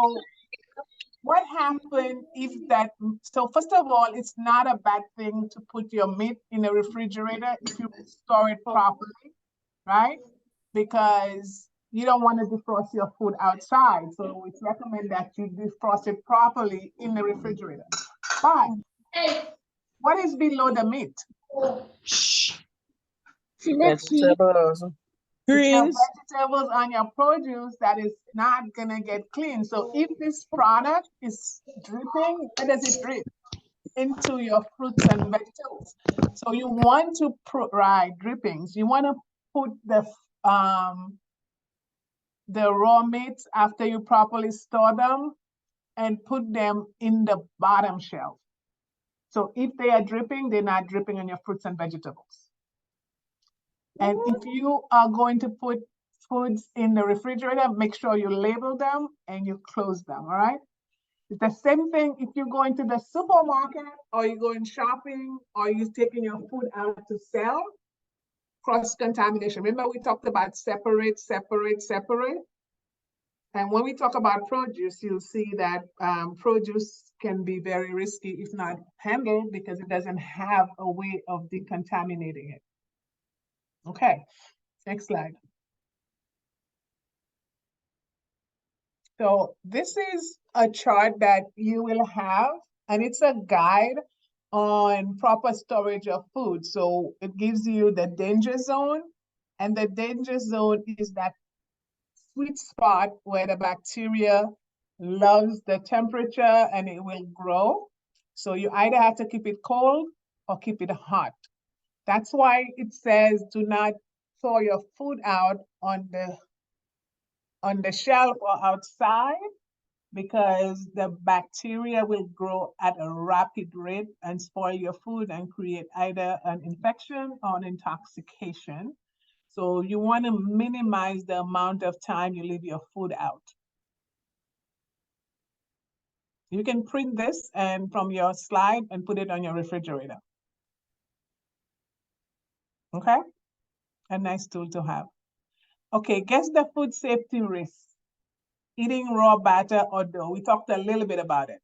B: what happened if that, so first of all, it's not a bad thing to put your meat in a refrigerator if you store it properly, right? Because you don't want to defrost your food outside. So it's recommended that you defrost it properly in the refrigerator. But what is below the meat?
F: Vegetables.
B: Greens. Vegetables on your produce that is not gonna get clean. So if this product is dripping, where does it drip? Into your fruits and vegetables. So you want to provide drippings. You want to put the raw meats after you properly store them and put them in the bottom shelf. So if they are dripping, they're not dripping on your fruits and vegetables. And if you are going to put foods in the refrigerator, make sure you label them and you close them, all right? It's the same thing if you go into the supermarket or you're going shopping or you're taking your food out to sell, cross-contamination. Remember we talked about separate. And when we talk about produce, you'll see that produce can be very risky if not handled because it doesn't have a way of decontaminating it. Okay, next slide. So this is a chart that you will have, and it's a guide on proper storage of food. So it gives you the danger zone, and the danger zone is that sweet spot where the bacteria loves the temperature and it will grow. So you either have to keep it cold or keep it hot. That's why it says do not throw your food out on the shelf or outside because the bacteria will grow at a rapid rate and spoil your food and create either an infection or an intoxication. So you want to minimize the amount of time you leave your food out. You can print this and from your slide and put it on your refrigerator. Okay? A nice tool to have. Okay, guess the food safety risks. Eating raw batter or dough. We talked a little bit about it.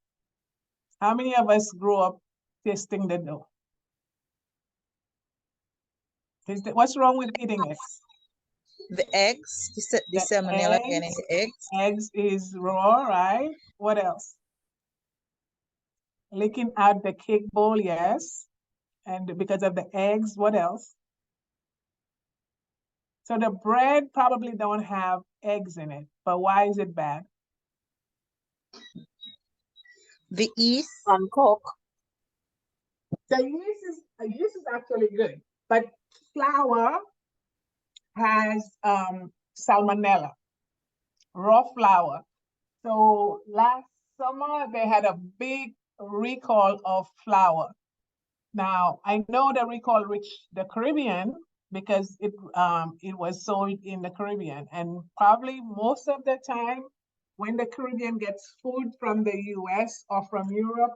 B: How many of us grew up tasting the dough? What's wrong with eating it?
K: The eggs, the salmonella again in the eggs.
B: Eggs is raw, right? What else? Licking out the cake bowl, yes. And because of the eggs, what else? So the bread probably don't have eggs in it, but why is it bad?
K: The yeast.
F: Uncooked.
B: The yeast is actually good, but flour has salmonella, raw flour. So last summer, they had a big recall of flour. Now, I know the recall reached the Caribbean because it was sold in the Caribbean. And probably most of the time, when the Caribbean gets food from the US or from Europe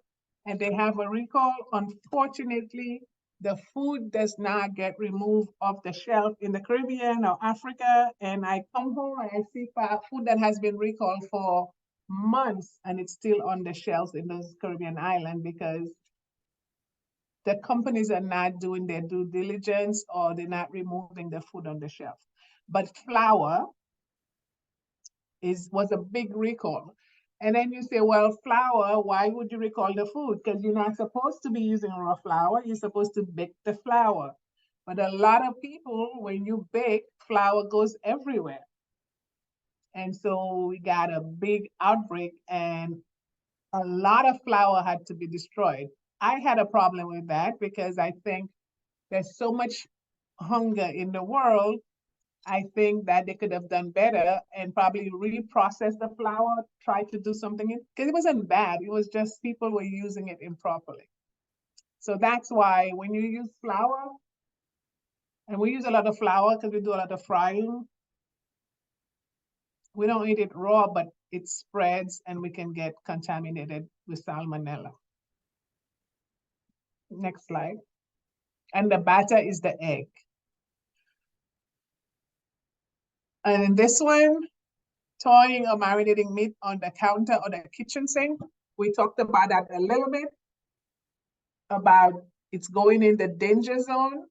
B: and they have a recall, unfortunately, the food does not get removed off the shelf in the Caribbean or Africa. And I come home and I see food that has been recalled for months and it's still on the shelves in those Caribbean islands because the companies are not doing their due diligence or they're not removing the food on the shelf. But flour was a big recall. And then you say, well, flour, why would you recall the food? Because you're not supposed to be using raw flour. You're supposed to bake the flour. But a lot of people, when you bake, flour goes everywhere. And so we got a big outbreak and a lot of flour had to be destroyed. I had a problem with that because I think there's so much hunger in the world. I think that they could have done better and probably reprocess the flour, try to do something, because it wasn't bad. It was just people were using it improperly. So that's why when you use flour, and we use a lot of flour because we do a lot of frying, we don't eat it raw, but it spreads and we can get contaminated with salmonella. Next slide. And the batter is the egg. And in this one, thawing or marinating meat on the counter or the kitchen sink, we talked about that a little bit, about it's going in the danger zone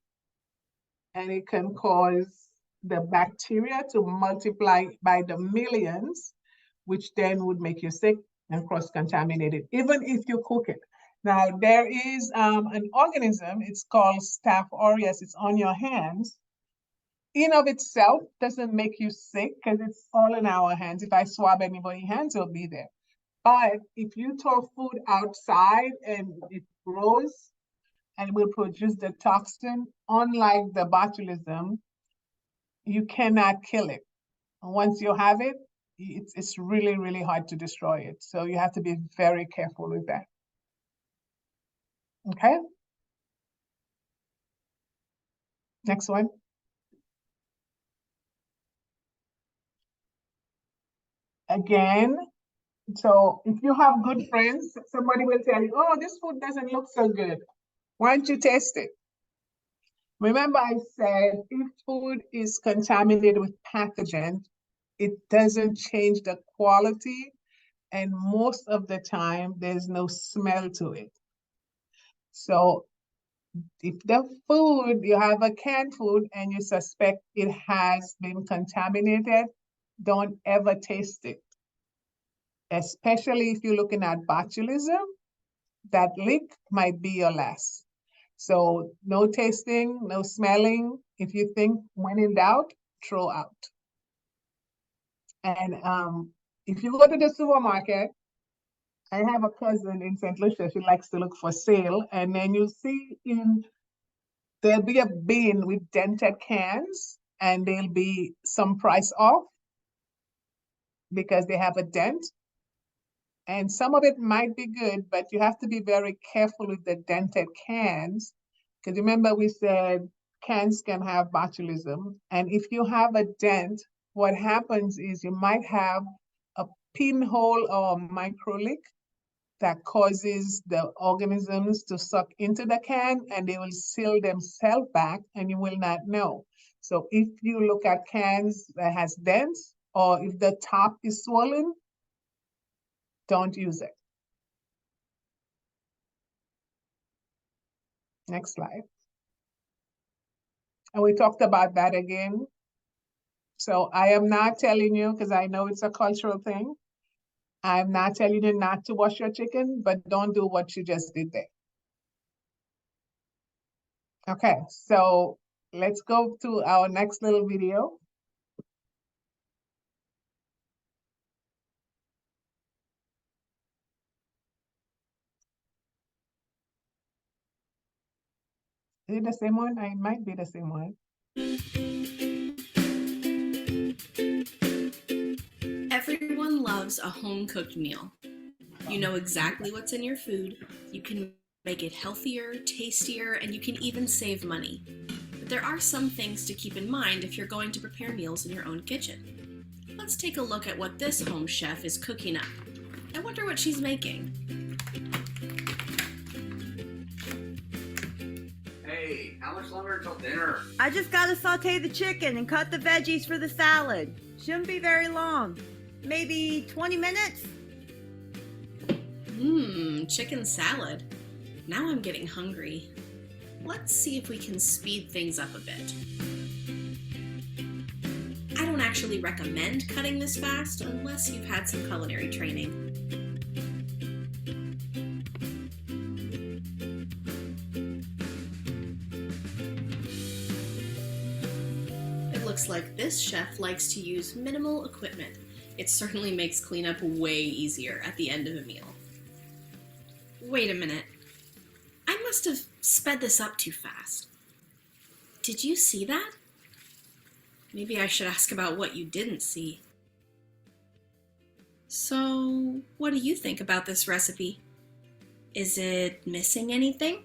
B: and it can cause the bacteria to multiply by the millions, which then would make you sick and cross-contaminated, even if you cook it. Now, there is an organism, it's called Staph aureus, it's on your hands. In of itself doesn't make you sick because it's all in our hands. If I swab anybody's hands, it'll be there. But if you throw food outside and it grows and will produce the toxin, unlike the botulism, you cannot kill it. Once you have it, it's really, really hard to destroy it. So you have to be very careful with that. Okay. Next one. Again, so if you have good friends, somebody will tell you, oh, this food doesn't look so good. Why don't you taste it? Remember I said, if food is contaminated with pathogens, it doesn't change the quality, and most of the time, there's no smell to it. So if the food, you have a canned food and you suspect it has been contaminated, don't ever taste it. Especially if you're looking at botulism, that lick might be your last. So no tasting, no smelling. If you think when in doubt, throw out. And if you go to the supermarket, I have a cousin in St. Lucia, she likes to look for sale. And then you see there'll be a bin with dented cans and there'll be some price off because they have a dent. And some of it might be good, but you have to be very careful with the dented cans. Because remember we said cans can have botulism. And if you have a dent, what happens is you might have a pinhole or micro leak that causes the organisms to suck into the can and they will seal themselves back and you will not know. So if you look at cans that has dents or if the top is swollen, don't use it. Next slide. And we talked about that again. So I am not telling you, because I know it's a cultural thing, I'm not telling you not to wash your chicken, but don't do what you just did there. Okay, so let's go to our next little video. Is it the same one? It might be the same one.
L: loves a home-cooked meal. You know exactly what's in your food, you can make it healthier, tastier, and you can even save money. But there are some things to keep in mind if you're going to prepare meals in your own kitchen. Let's take a look at what this home chef is cooking up. I wonder what she's making.
M: Hey, how much longer until dinner?
N: I just gotta saute the chicken and cut the veggies for the salad. Shouldn't be very long. Maybe 20 minutes?
L: Chicken salad. Now I'm getting hungry. Let's see if we can speed things up a bit. I don't actually recommend cutting this fast unless you've had some culinary training. It looks like this chef likes to use minimal equipment. It certainly makes cleanup way easier at the end of a meal. Wait a minute. I must have sped this up too fast. Did you see that? Maybe I should ask about what you didn't see. So, what do you think about this recipe? Is it missing anything?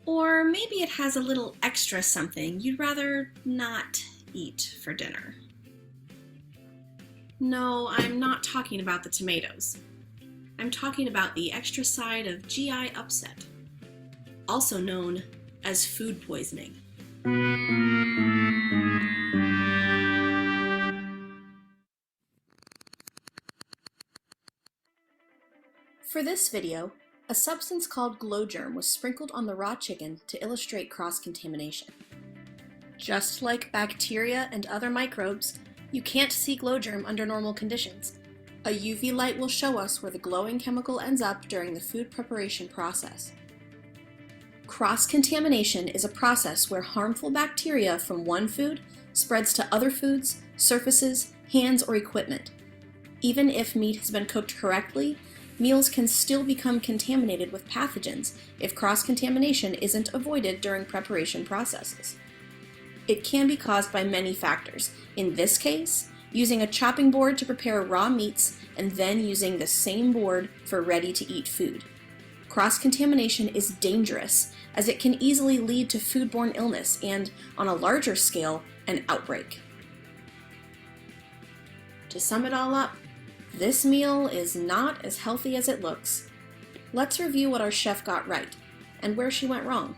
L: Or maybe it has a little extra something you'd rather not eat for dinner. No, I'm not talking about the tomatoes. I'm talking about the extra side of GI upset, also known as food poisoning. For this video, a substance called glow germ was sprinkled on the raw chicken to illustrate cross-contamination. Just like bacteria and other microbes, you can't see glow germ under normal conditions. A UV light will show us where the glowing chemical ends up during the food preparation process. Cross-contamination is a process where harmful bacteria from one food spreads to other foods, surfaces, hands, or equipment. Even if meat has been cooked correctly, meals can still become contaminated with pathogens if cross-contamination isn't avoided during preparation processes. It can be caused by many factors. In this case, using a chopping board to prepare raw meats and then using the same board for ready-to-eat food. Cross-contamination is dangerous as it can easily lead to foodborne illness and, on a larger scale, an outbreak. To sum it all up, this meal is not as healthy as it looks. Let's review what our chef got right and where she went wrong.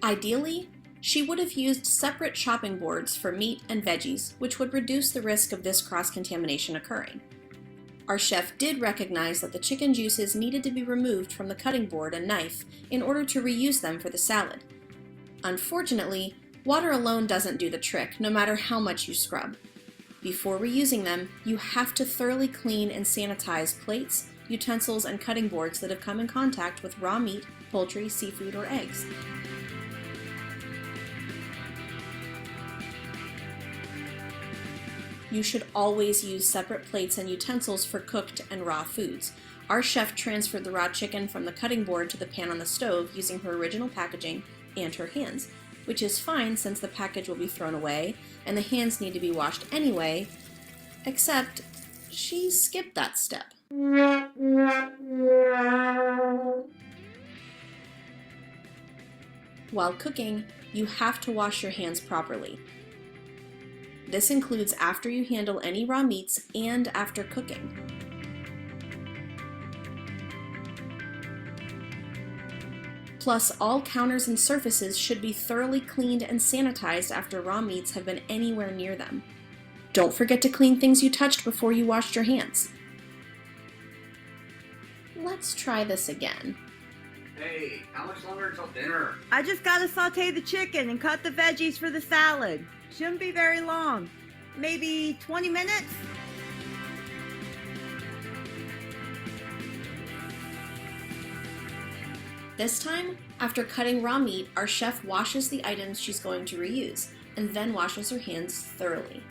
L: Ideally, she would have used separate chopping boards for meat and veggies, which would reduce the risk of this cross-contamination occurring. Our chef did recognize that the chicken juices needed to be removed from the cutting board and knife in order to reuse them for the salad. Unfortunately, water alone doesn't do the trick, no matter how much you scrub. Before reusing them, you have to thoroughly clean and sanitize plates, utensils, and cutting boards that have come in contact with raw meat, poultry, seafood, or eggs. You should always use separate plates and utensils for cooked and raw foods. Our chef transferred the raw chicken from the cutting board to the pan on the stove using her original packaging and her hands, which is fine since the package will be thrown away and the hands need to be washed anyway, except she skipped that step. While cooking, you have to wash your hands properly. This includes after you handle any raw meats and after cooking. Plus, all counters and surfaces should be thoroughly cleaned and sanitized after raw meats have been anywhere near them. Don't forget to clean things you touched before you washed your hands. Let's try this again.
M: Hey, how much longer until dinner?
N: I just gotta saute the chicken and cut the veggies for the salad. Shouldn't be very long. Maybe 20 minutes?
L: This time, after cutting raw meat, our chef washes the items she's going to reuse, and then washes her hands thoroughly.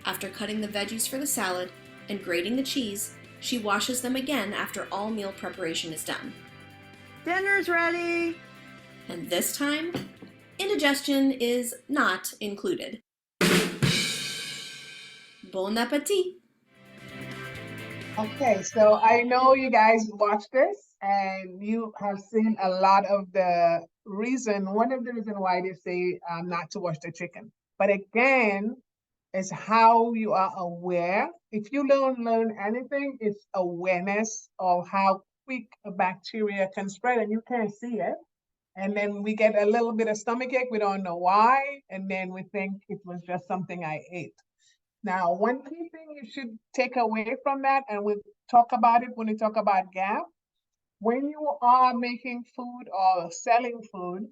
L: After cutting the veggies for the salad and grating the cheese, she washes them again after all meal preparation is done.
N: Dinner's ready!
L: And this time, indigestion is not included. Bon appetit!
B: Okay, so I know you guys watched this and you have seen a lot of the one of the reasons why they say not to wash the chicken. But again, it's how you are aware. If you don't learn anything, it's awareness of how quick a bacteria can spread and you can't see it. And then we get a little bit of stomachache, we don't know why, and then we think it was just something I ate. Now, one key thing you should take away from that, and we'll talk about it when we talk about GAP, when you are making food or selling food,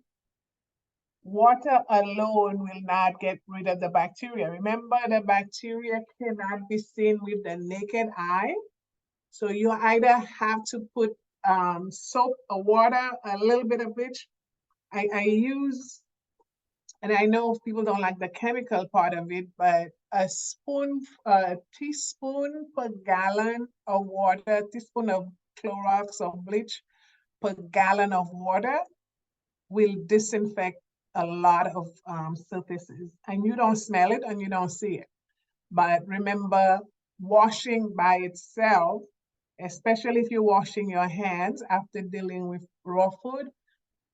B: water alone will not get rid of the bacteria. Remember, the bacteria cannot be seen with the naked eye. So you either have to put soap or water, a little bit of bleach. I use, and I know people don't like the chemical part of it, but a teaspoon per gallon of water, teaspoon of Clorox or bleach per gallon of water will disinfect a lot of surfaces. And you don't smell it and you don't see it. But remember, washing by itself, especially if you're washing your hands after dealing with raw food,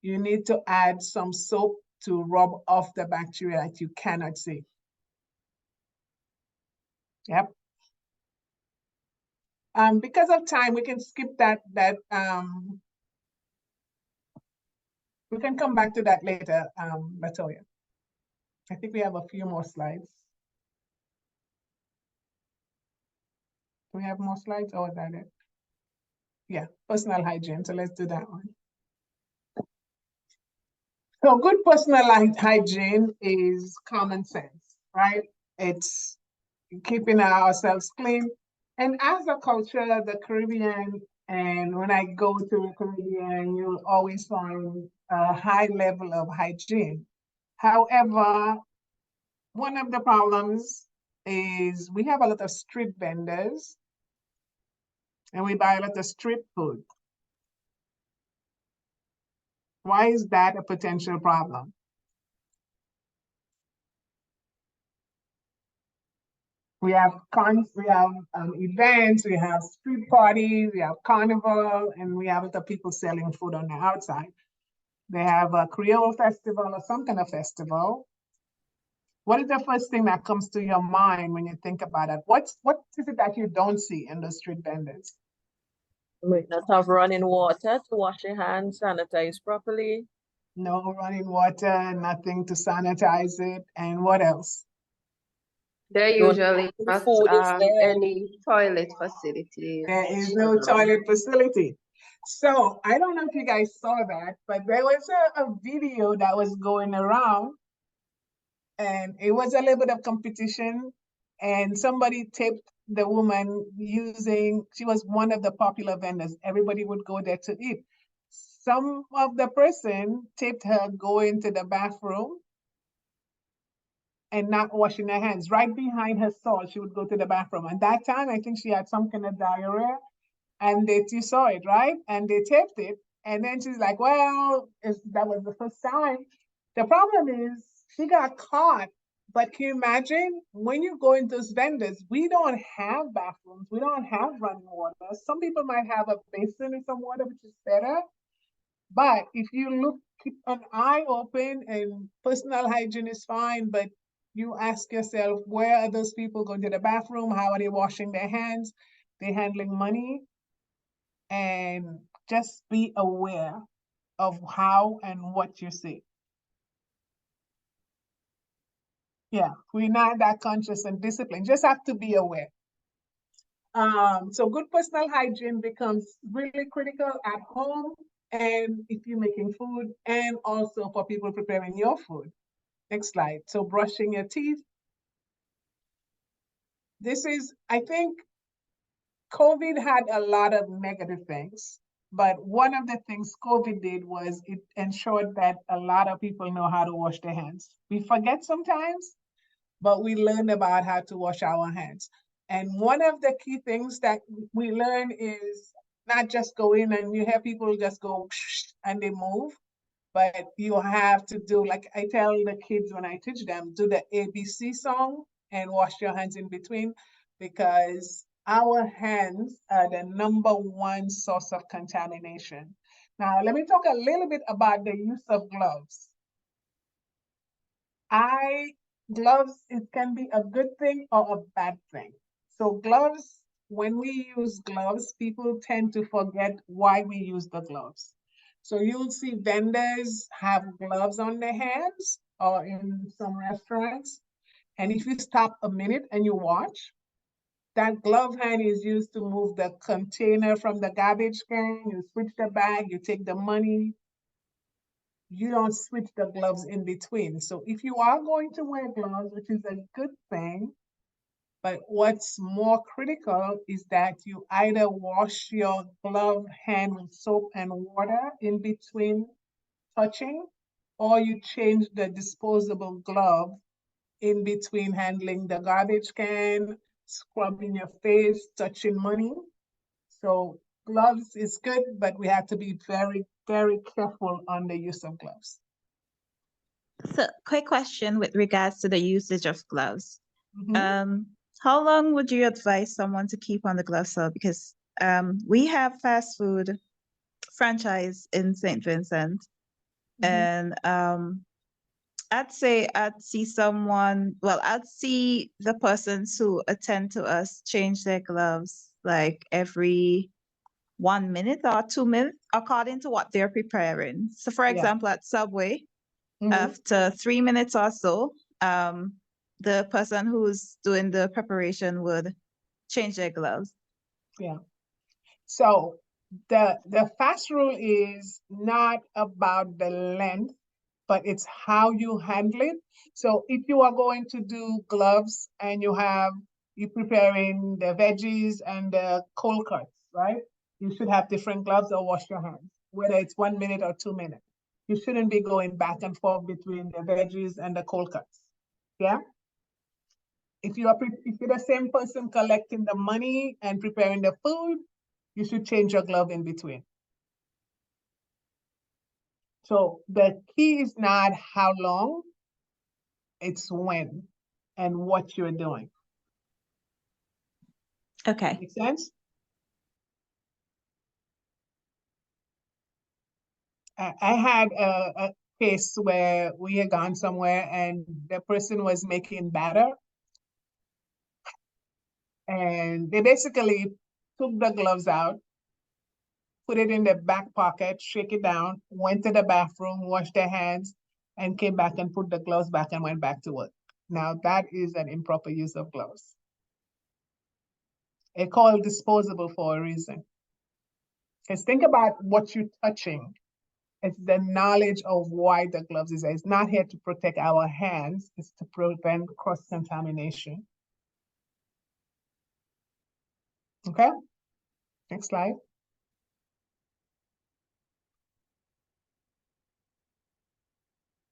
B: you need to add some soap to rub off the bacteria that you cannot see. Yep. Because of time, we can skip that. We can come back to that later, Latoya. I think we have a few more slides. Do we have more slides or is that it? Yeah, personal hygiene. So let's do that one. So good personal hygiene is common sense, right? It's keeping ourselves clean. And as a culture, the Caribbean, and when I go to the Caribbean, you'll always find a high level of hygiene. However, one of the problems is we have a lot of street vendors and we buy a lot of street food. Why is that a potential problem? We have events, we have street parties, we have carnival, and we have the people selling food on the outside. They have a Creole festival or some kind of festival. What is the first thing that comes to your mind when you think about it? What is it that you don't see in the street vendors?
O: We not have running water to wash your hands, sanitize properly.
B: No running water, nothing to sanitize it, and what else?
P: There usually not any toilet facility.
B: There is no toilet facility. So I don't know if you guys saw that, but there was a video that was going around and it was a little bit of competition and somebody taped the woman she was one of the popular vendors. Everybody would go there to eat. Some of the person taped her going to the bathroom and not washing her hands. Right behind her stall, she would go to the bathroom. And that time, I think she had some kind of diarrhea. And you saw it, right? And they taped it. And then she's like, well, that was the first time. The problem is she got caught. But can you imagine when you go into those vendors, we don't have bathrooms. We don't have running water. Some people might have a basin and some water, which is better. But if you look, keep an eye open and personal hygiene is fine, but you ask yourself, where are those people going to the bathroom? How are they washing their hands? They're handling money. And just be aware of how and what you see. Yeah, we're not that conscious and disciplined. Just have to be aware. So good personal hygiene becomes really critical at home and if you're making food and also for people preparing your food. Next slide. So brushing your teeth. This is, I think, COVID had a lot of negative things, but one of the things COVID did was it ensured that a lot of people know how to wash their hands. We forget sometimes, but we learned about how to wash our hands. And one of the key things that we learn is not just go in and you hear people just go and they move, but you have to do, like I tell the kids when I teach them, do the ABC song and wash your hands in between, because our hands are the #1 source of contamination. Now, let me talk a little bit about the use of gloves. Gloves, it can be a good thing or a bad thing. So gloves, when we use gloves, people tend to forget why we use the gloves. So you'll see vendors have gloves on their hands or in some restaurants. And if you stop a minute and you watch, that glove hand is used to move the container from the garbage can. You switch the bag, you take the money. You don't switch the gloves in between. So if you are going to wear gloves, which is a good thing, but what's more critical is that you either wash your glove hand with soap and water in between touching, or you change the disposable glove in between handling the garbage can, scrubbing your face, touching money. So gloves is good, but we have to be very, very careful on the use of gloves.
C: So, quick question with regards to the usage of gloves. How long would you advise someone to keep on the gloves for? Because we have fast food franchise in St. Vincent, and I'd say I'd see I'd see the persons who attend to us change their gloves like every 1 minute or 2 minutes, according to what they're preparing. So, for example, at Subway, after 3 minutes or so, the person who's doing the preparation would change their gloves.
B: Yeah. So the fast rule is not about the length, but it's how you handle it. So if you are going to do gloves and you're preparing the veggies and the cold cuts, right? You should have different gloves or wash your hands, whether it's 1 minute or 2 minutes. You shouldn't be going back and forth between the veggies and the cold cuts. Yeah? If you're the same person collecting the money and preparing the food, you should change your glove in between. So the key is not how long, it's when and what you're doing.
C: Okay.
B: Make sense? I had a case where we had gone somewhere and the person was making batter. And they basically took the gloves out, put it in their back pocket, shake it down, went to the bathroom, washed their hands, and came back and put the gloves back and went back to work. Now that is an improper use of gloves. It's called disposable for a reason. Because think about what you're touching. It's the knowledge of why the gloves is there. It's not here to protect our hands, it's to prevent cross-contamination. Okay, next slide.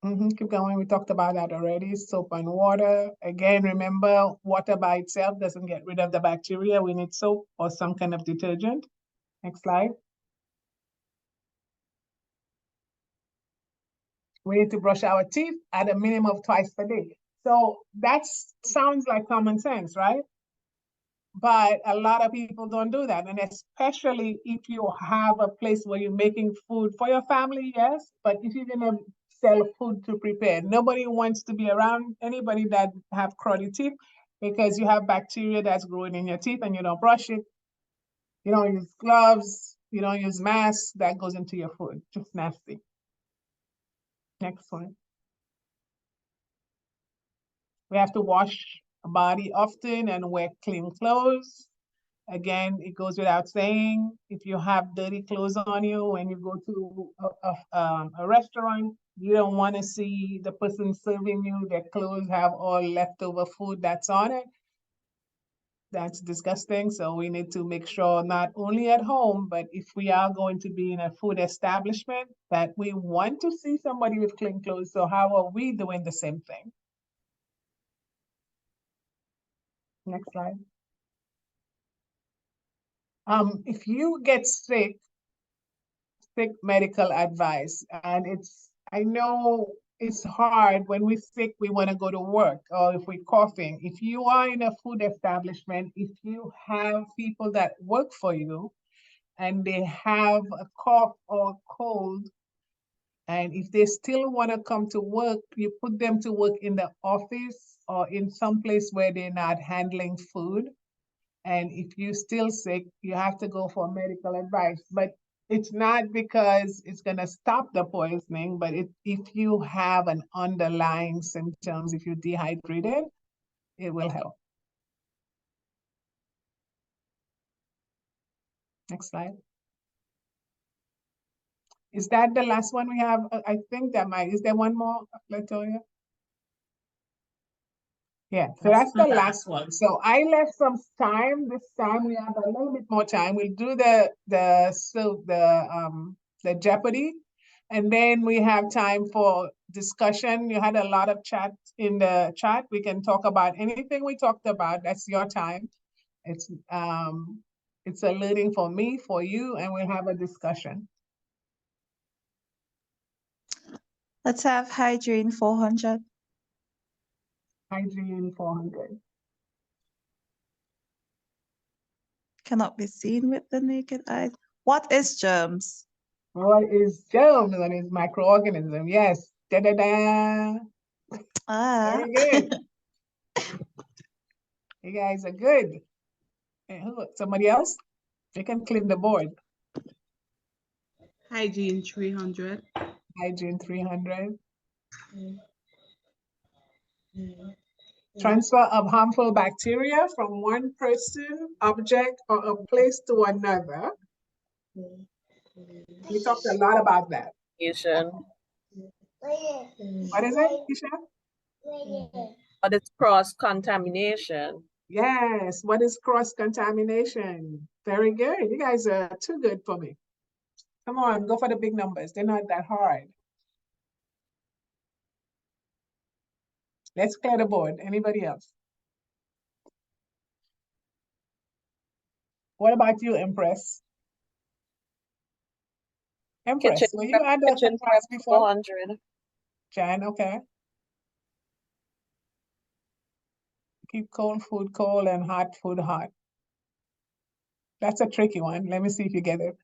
B: Keep going, we talked about that already. Soap and water. Again, remember, water by itself doesn't get rid of the bacteria. We need soap or some kind of detergent. Next slide. We need to brush our teeth at a minimum of twice per day. So that sounds like common sense, right? But a lot of people don't do that. And especially if you have a place where you're making food for your family, yes. But if you're gonna sell food to prepare, nobody wants to be around anybody that have cruddy teeth, because you have bacteria that's growing in your teeth and you don't brush it. You don't use gloves, you don't use masks, that goes into your food. Just nasty. Next one. We have to wash our body often and wear clean clothes. Again, it goes without saying, if you have dirty clothes on you when you go to a restaurant, you don't want to see the person serving you, their clothes have all leftover food that's on it. That's disgusting. So we need to make sure not only at home, but if we are going to be in a food establishment, that we want to see somebody with clean clothes. So how are we doing the same thing? Next slide. If you get sick medical advice, and I know it's hard when we're sick, we want to go to work, or if we're coughing. If you are in a food establishment, if you have people that work for you and they have a cough or cold, and if they still want to come to work, you put them to work in the office or in some place where they're not handling food. And if you're still sick, you have to go for medical advice. But it's not because it's going to stop the poisoning, but if you have an underlying symptoms, if you're dehydrated, it will help. Next slide. Is that the last one we have? I think that might. Is there one more, Latoya? Yeah, so that's the last one. So I left some time. This time we have a little bit more time. We'll do the Jeopardy, and then we have time for discussion. You had a lot of chat in the chat. We can talk about anything we talked about. That's your time. It's a learning for me, for you, and we'll have a discussion.
C: Let's have hygiene 400.
B: Hygiene 400.
C: Cannot be seen with the naked eye. What is germs?
B: What is germs? And it's microorganism. Yes. Da da da. Very good. You guys are good. Somebody else? You can clean the board.
Q: Hygiene 300.
B: Hygiene 300. Transfer of harmful bacteria from one person, object, or a place to another. We talked a lot about that. What is it, Isha?
O: What is cross-contamination?
B: Yes, what is cross-contamination? Very good. You guys are too good for me. Come on, go for the big numbers. They're not that hard. Let's clear the board. Anybody else? What about you, Empress? Empress, were you at the class before?
O: 400.
B: Jan, okay. Keep cold food cold and hot food hot. That's a tricky one. Let me see if you get it.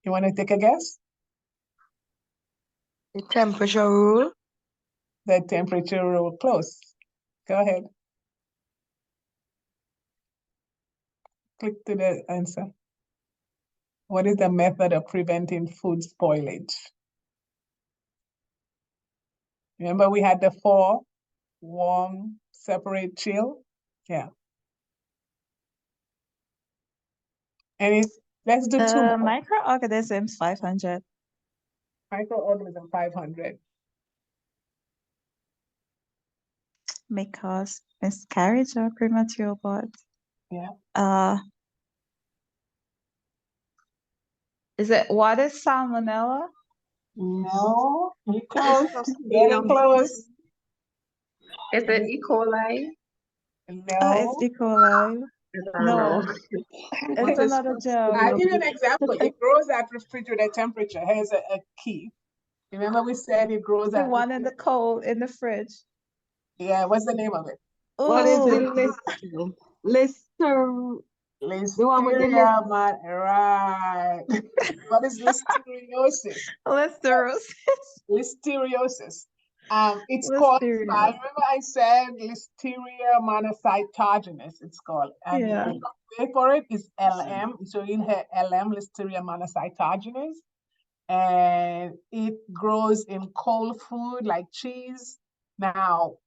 B: You want to take a guess?
F: The temperature rule.
B: The temperature rule, close. Go ahead. Click to the answer. What is the method of preventing food spoilage? Remember we had the 4, warm, separate, chill? Yeah. And let's do 2 more.
C: Microorganisms 500.
B: Microorganism 500.
C: May cause miscarriage or premature birth.
B: Yeah.
C: Is it what is salmonella?
B: No, you're close. Very close.
P: Is it E. coli?
B: No.
C: It's E. coli. No. It's another germ.
B: I'll give you an example. It grows at refrigerator temperature. Here's a key. Remember we said it grows
C: The
B: at
C: one in the cold in the fridge.
B: Yeah, what's the name of it?
Q: What is it?
B: Listeria, man, right. What is listeriosis? Listeriosis. It's called, I remember I said Listeria monocytogenes, it's called. And the name for it is LM. So you have LM, Listeria monocytogenes. And it grows in cold food like cheese. Now,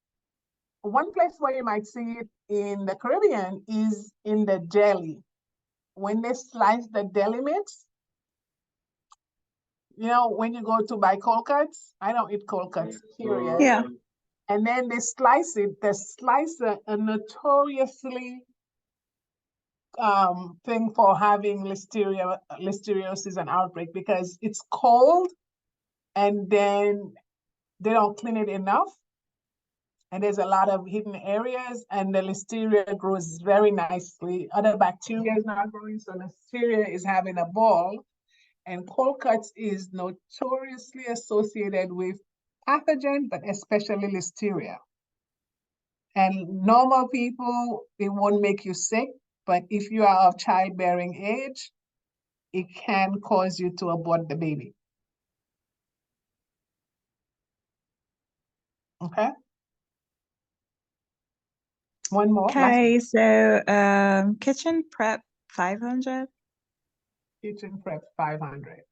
B: one place where you might see it in the Caribbean is in the deli. When they slice the deli meats, you know, when you go to buy cold cuts, I don't eat cold cuts, period.
C: Yeah.
B: And then they slice it. The slicer, a notoriously thing for having listeriosis and outbreak because it's cold and then they don't clean it enough. And there's a lot of hidden areas and the listeria grows very nicely. Other bacteria is not growing, so listeria is having a ball. And cold cuts is notoriously associated with pathogen, but especially listeria. And normal people, it won't make you sick, but if you are of childbearing age, it can cause you to abort the baby. Okay. One more.
C: Okay, so kitchen prep 500.
B: Kitchen prep 500.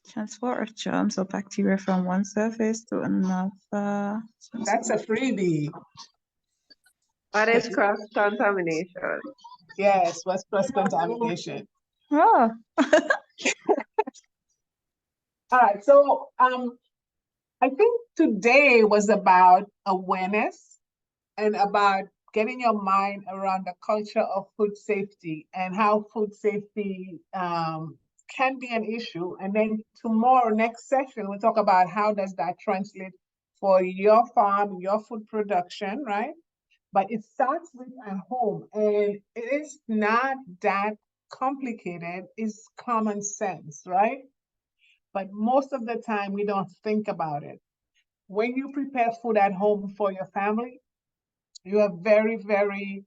C: Transport of germs or bacteria from one surface to another.
B: That's a freebie.
P: What is cross-contamination?
B: Yes, what's cross-contamination?
C: Oh.
B: All right, so I think today was about awareness and about getting your mind around the culture of food safety and how food safety can be an issue. And then tomorrow, next session, we'll talk about how does that translate for your farm, your food production, right? But it starts with at home, and it is not that complicated. It's common sense, right? But most of the time, we don't think about it. When you prepare food at home for your family, you are very, very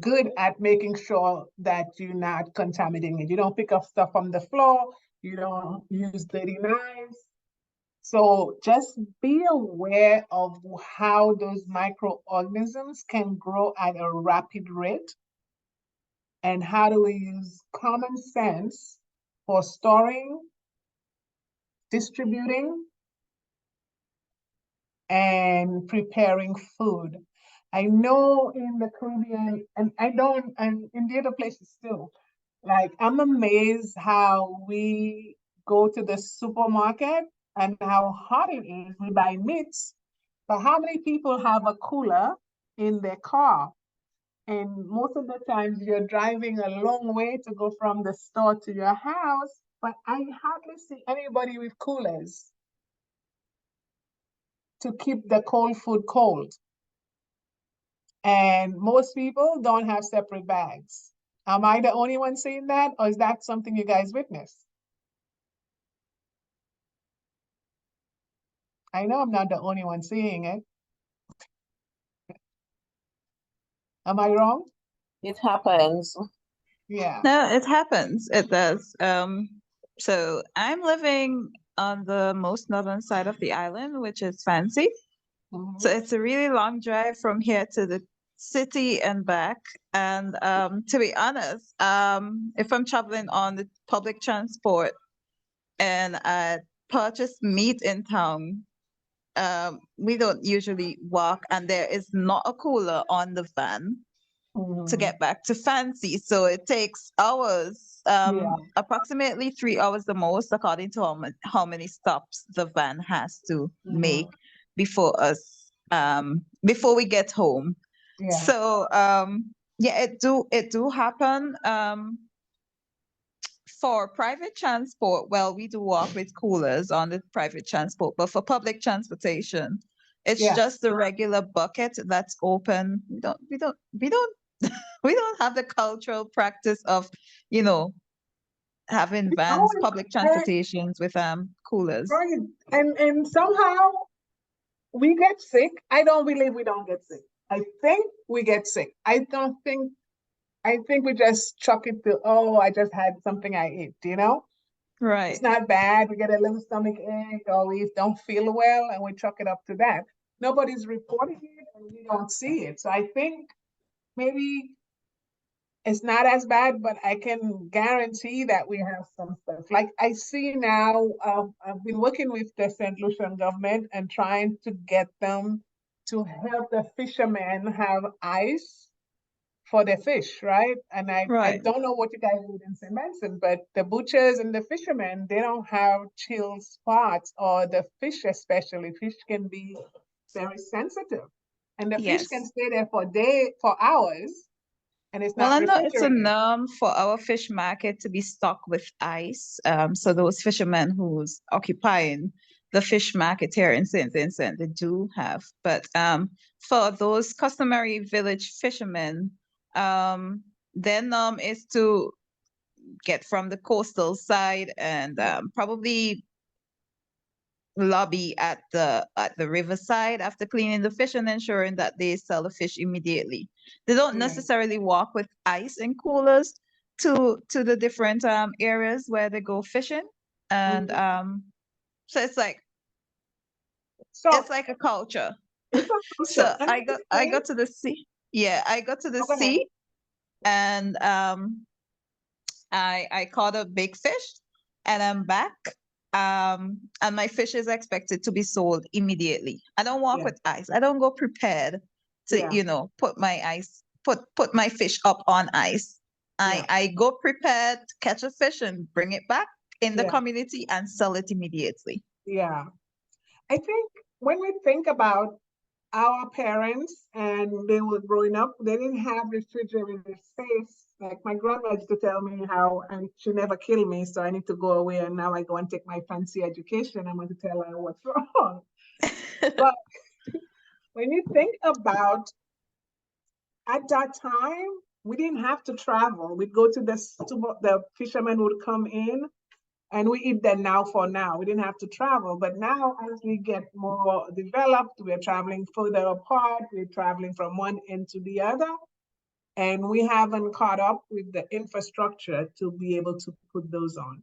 B: good at making sure that you're not contaminating it. You don't pick up stuff from the floor. You don't use dirty knives. So just be aware of how those microorganisms can grow at a rapid rate. And how do we use common sense for storing, distributing, and preparing food. I know in the Caribbean, and in the other places too, like I'm amazed how we go to the supermarket and how hot it is. We buy meats, but how many people have a cooler in their car? And most of the times you're driving a long way to go from the store to your house, but I hardly see anybody with coolers to keep the cold food cold. And most people don't have separate bags. Am I the only one seeing that, or is that something you guys witness? I know I'm not the only one seeing it. Am I wrong?
O: It happens.
B: Yeah.
C: No, it happens. It does. So I'm living on the most northern side of the island, which is Fancy. So it's a really long drive from here to the city and back. And to be honest, if I'm traveling on the public transport and I purchase meat in town, we don't usually walk, and there is not a cooler on the van to get back to Fancy. So it takes hours, approximately 3 hours the most, according to how many stops the van has to make before we get home.
B: Yeah.
C: So yeah, it do happen. For private transport, well, we do walk with coolers on the private transport, but for public transportation, it's just the regular bucket that's open. We don't we don't have the cultural practice of, having vans, public transportations with coolers.
B: Right. And somehow we get sick. I don't believe we don't get sick. I think we get sick. I think we just chuck it to, oh, I just had something I ate,
C: Right.
B: It's not bad. We get a little stomach ache, or we don't feel well, and we chuck it up to that. Nobody's reporting it, and we don't see it. So I think maybe it's not as bad, but I can guarantee that we have some stuff. Like I see now, I've been working with the St. Lucian government and trying to get them to help the fishermen have ice for their fish, right? And I don't know what you guys do in St. Vincent, but the butchers and the fishermen, they don't have chill spots, or the fish especially. Fish can be very sensitive. And the fish can stay there for hours. And it's not
C: Well, I know it's a
B: refrigerated.
C: norm for our fish market to be stocked with ice. So those fishermen who's occupying the fish market here in St. Vincent, they do have. But for those customary village fishermen, their norm is to get from the coastal side and probably lobby at the riverside after cleaning the fish and ensuring that they sell the fish immediately. They don't necessarily walk with ice and coolers to the different areas where they go fishing. And so it's like it's like a culture. So I got to the sea. Yeah, I got to the sea and I caught a big fish and I'm back. And my fish is expected to be sold immediately. I don't walk with ice. I don't go prepared to, you know, put my fish up on ice. I go prepared to catch a fish and bring it back in the community and sell it immediately.
B: Yeah. I think when we think about our parents and they were growing up, they didn't have refrigerator space. Like my grandma used to tell me how, and she never killed me, so I need to go away. And now I go and take my fancy education. I'm going to tell her what's wrong. But when you think about at that time, we didn't have to travel. We'd go to the fishermen would come in and we eat that now for now. We didn't have to travel. But now as we get more developed, we're traveling further apart. We're traveling from one end to the other. And we haven't caught up with the infrastructure to be able to put those on.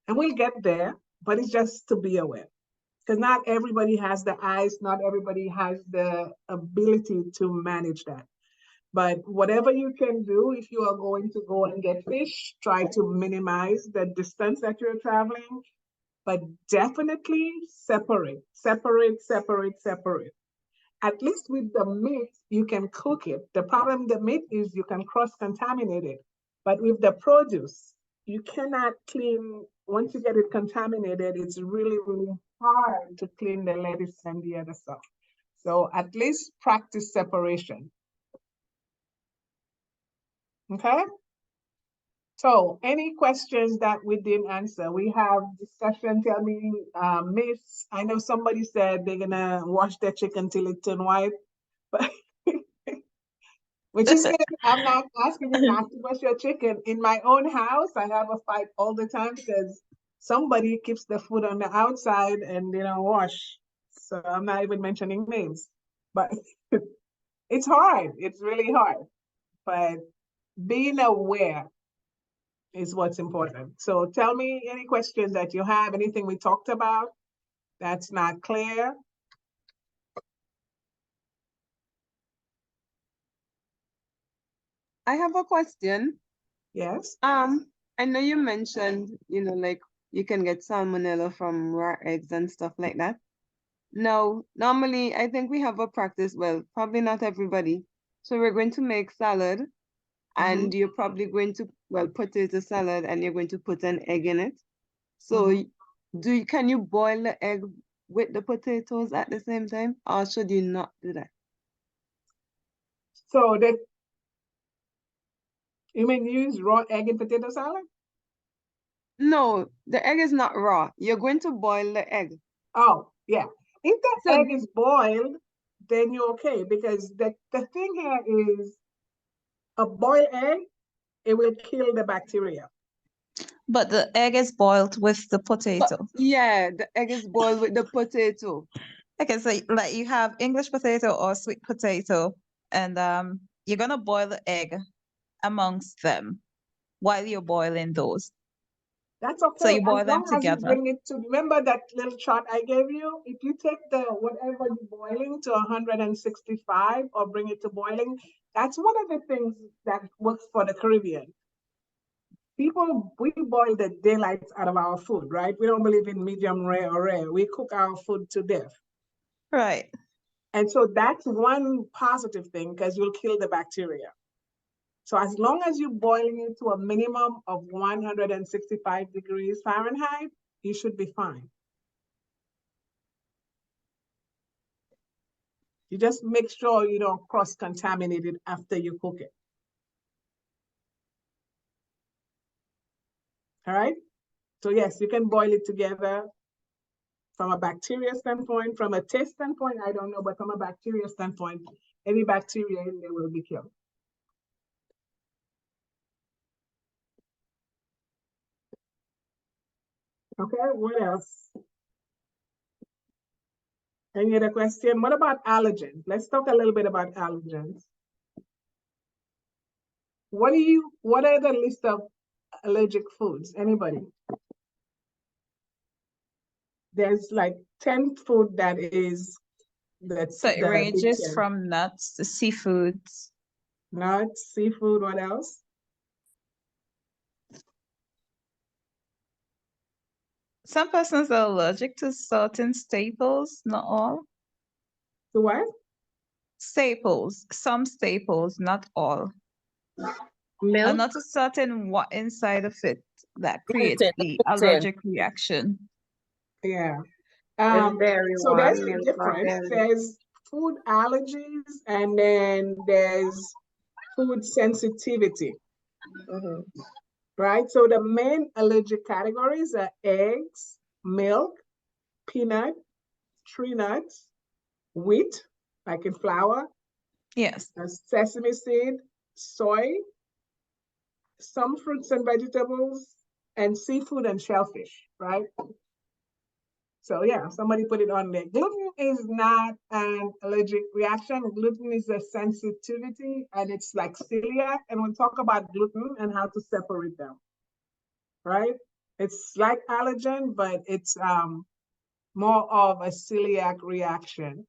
B: And we'll get there, but it's just to be aware. Because not everybody has the eyes, not everybody has the ability to manage that. But whatever you can do, if you are going to go and get fish, try to minimize the distance that you're traveling, but definitely separate. At least with the meat, you can cook it. The problem with the meat is you can cross-contaminate it. But with the produce, you cannot clean. Once you get it contaminated, it's really, really hard to clean the lettuce and the other stuff. So at least practice separation. Okay? So any questions that we didn't answer? We have discussion. Tell me, Miss, I know somebody said they're gonna wash their chicken till it turn white, but which is good. I'm not asking you not to wash your chicken. In my own house, I have a fight all the time because somebody keeps the food on the outside and they don't wash. So I'm not even mentioning names, but it's hard. It's really hard, but being aware is what's important. So tell me any questions that you have, anything we talked about that's not clear.
R: I have a question.
B: Yes.
R: I know you mentioned, like you can get salmonella from raw eggs and stuff like that. Now, normally I think we have a practice, well, probably not everybody. So we're going to make salad and you're probably going to, potato salad and you're going to put an egg in it. So can you boil the egg with the potatoes at the same time, or should you not do that?
B: So you mean use raw egg in potato salad?
R: No, the egg is not raw. You're going to boil the egg.
B: Oh, yeah. If the egg is boiled, then you're okay, because the thing here is a boiled egg, it will kill the bacteria.
C: But the egg is boiled with the potato.
R: Yeah, the egg is boiled with the potato.
C: Okay, so like you have English potato or sweet potato, and you're gonna boil the egg amongst them while you're boiling those.
B: That's okay.
C: So you boil them
B: as long
C: together.
B: As you bring it to, remember that little chart I gave you? If you take the whatever you're boiling to 165 or bring it to boiling, that's one of the things that works for the Caribbean. We boil the daylights out of our food, right? We don't believe in medium rare or rare. We cook our food to death.
C: Right.
B: And so that's one positive thing, because you'll kill the bacteria. So as long as you're boiling it to a minimum of 165 degrees Fahrenheit, you should be fine. You just make sure you don't cross-contaminate it after you cook it. All right? So yes, you can boil it together. From a bacteria standpoint, from a taste standpoint, I don't know, but from a bacteria standpoint, any bacteria in there will be killed. Okay, what else? Any other question? What about allergens? Let's talk a little bit about allergens. What are the list of allergic foods? Anybody? There's like 10 food that is
C: So it ranges from nuts to seafoods.
B: Nuts, seafood, what else?
C: Some persons are allergic to certain staples, not all.
B: To what?
C: Staples, some staples, not all.
D: Milk?
C: And not a certain what inside of it that creates
O: Gluten,
C: the
O: gluten.
C: allergic reaction.
B: Yeah.
D: Very
B: So there's
D: warm
B: a
D: milk
B: difference.
D: or
B: There's food allergies and then there's food sensitivity. Right? So the main allergic categories are eggs, milk, peanut, tree nuts, wheat, like in flour.
C: Yes.
B: Sesame seed, soy, some fruits and vegetables, and seafood and shellfish, right? So yeah, somebody put it on there. Gluten is not an allergic reaction. Gluten is a sensitivity and it's like celiac. And we'll talk about gluten and how to separate them, right? It's like allergen, but it's more of a celiac reaction.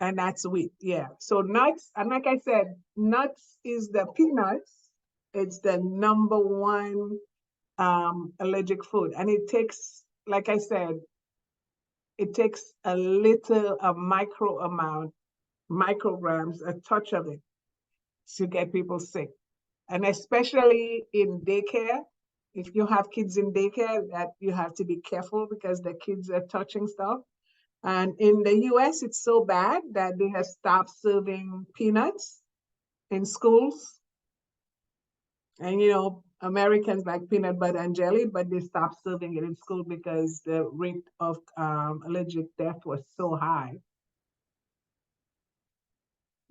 B: And that's wheat, yeah. So nuts, and like I said, nuts is the peanuts. It's the #1 allergic food. And it takes, like I said, it takes a little, a micro amount, micrograms, a touch of it to get people sick. And especially in daycare, if you have kids in daycare, that you have to be careful because the kids are touching stuff. And in the US, it's so bad that they have stopped serving peanuts in schools. And, you know, Americans like peanut butter and jelly, but they stopped serving it in school because the rate of allergic death was so high.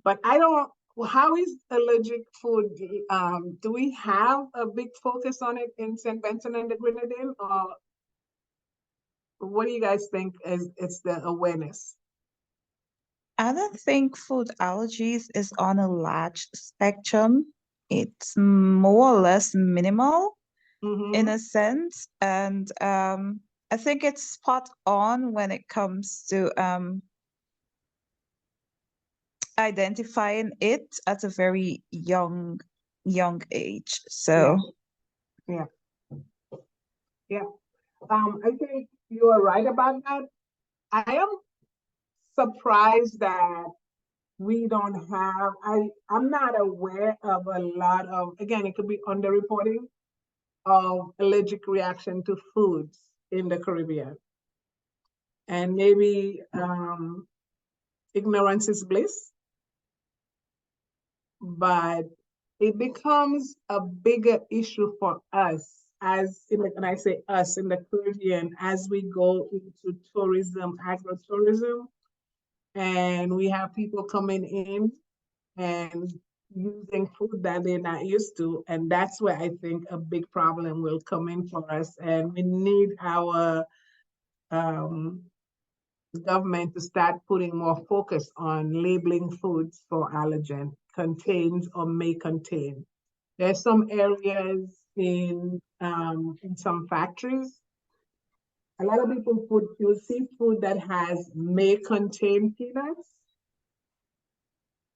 B: But I don't, how is allergic food, do we have a big focus on it in St. Vincent and the Grenadines, or what do you guys think is it's the awareness?
C: I don't think food allergies is on a large spectrum. It's more or less minimal in a sense. And I think it's spot on when it comes to identifying it at a very young age. So
B: yeah. I think you are right about that. I am surprised that we don't have, I'm not aware of a lot of, again, it could be underreporting of allergic reaction to foods in the Caribbean. And maybe ignorance is bliss, but it becomes a bigger issue for us as in the, and I say us in the Caribbean, as we go into tourism, agritourism, and we have people coming in and using food that they're not used to. And that's where I think a big problem will come in for us. And we need our government to start putting more focus on labeling foods for allergen, contains or may contain. There's some areas in some factories, a lot of people use seafood that has may contain peanuts.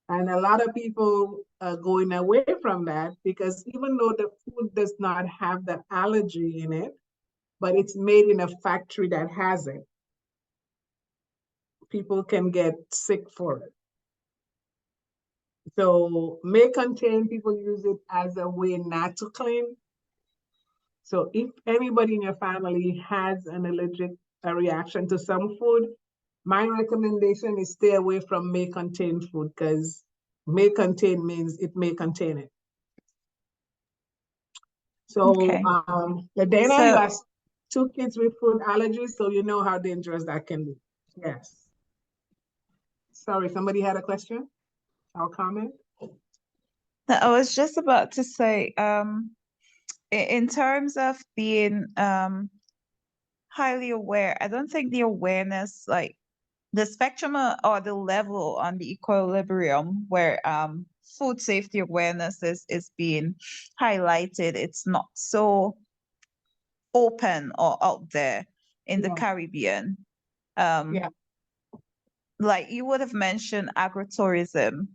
B: And a lot of people are going away from that because even though the food does not have the allergy in it, but it's made in a factory that has it, people can get sick for it. So may contain, people use it as a way not to clean. So if anybody in your family has an allergic reaction to some food, my recommendation is stay away from may contain food because may contain means it may contain it. So,
C: okay.
B: Dana, you have 2 kids with food allergies, so you know how dangerous that can be. Yes. Sorry, somebody had a question or comment?
C: I was just about to say, in terms of being highly aware, I don't think the awareness, like the spectrum or the level on the equilibrium where food safety awareness is being highlighted, it's not so open or out there in the Caribbean. Like you would have mentioned agritourism.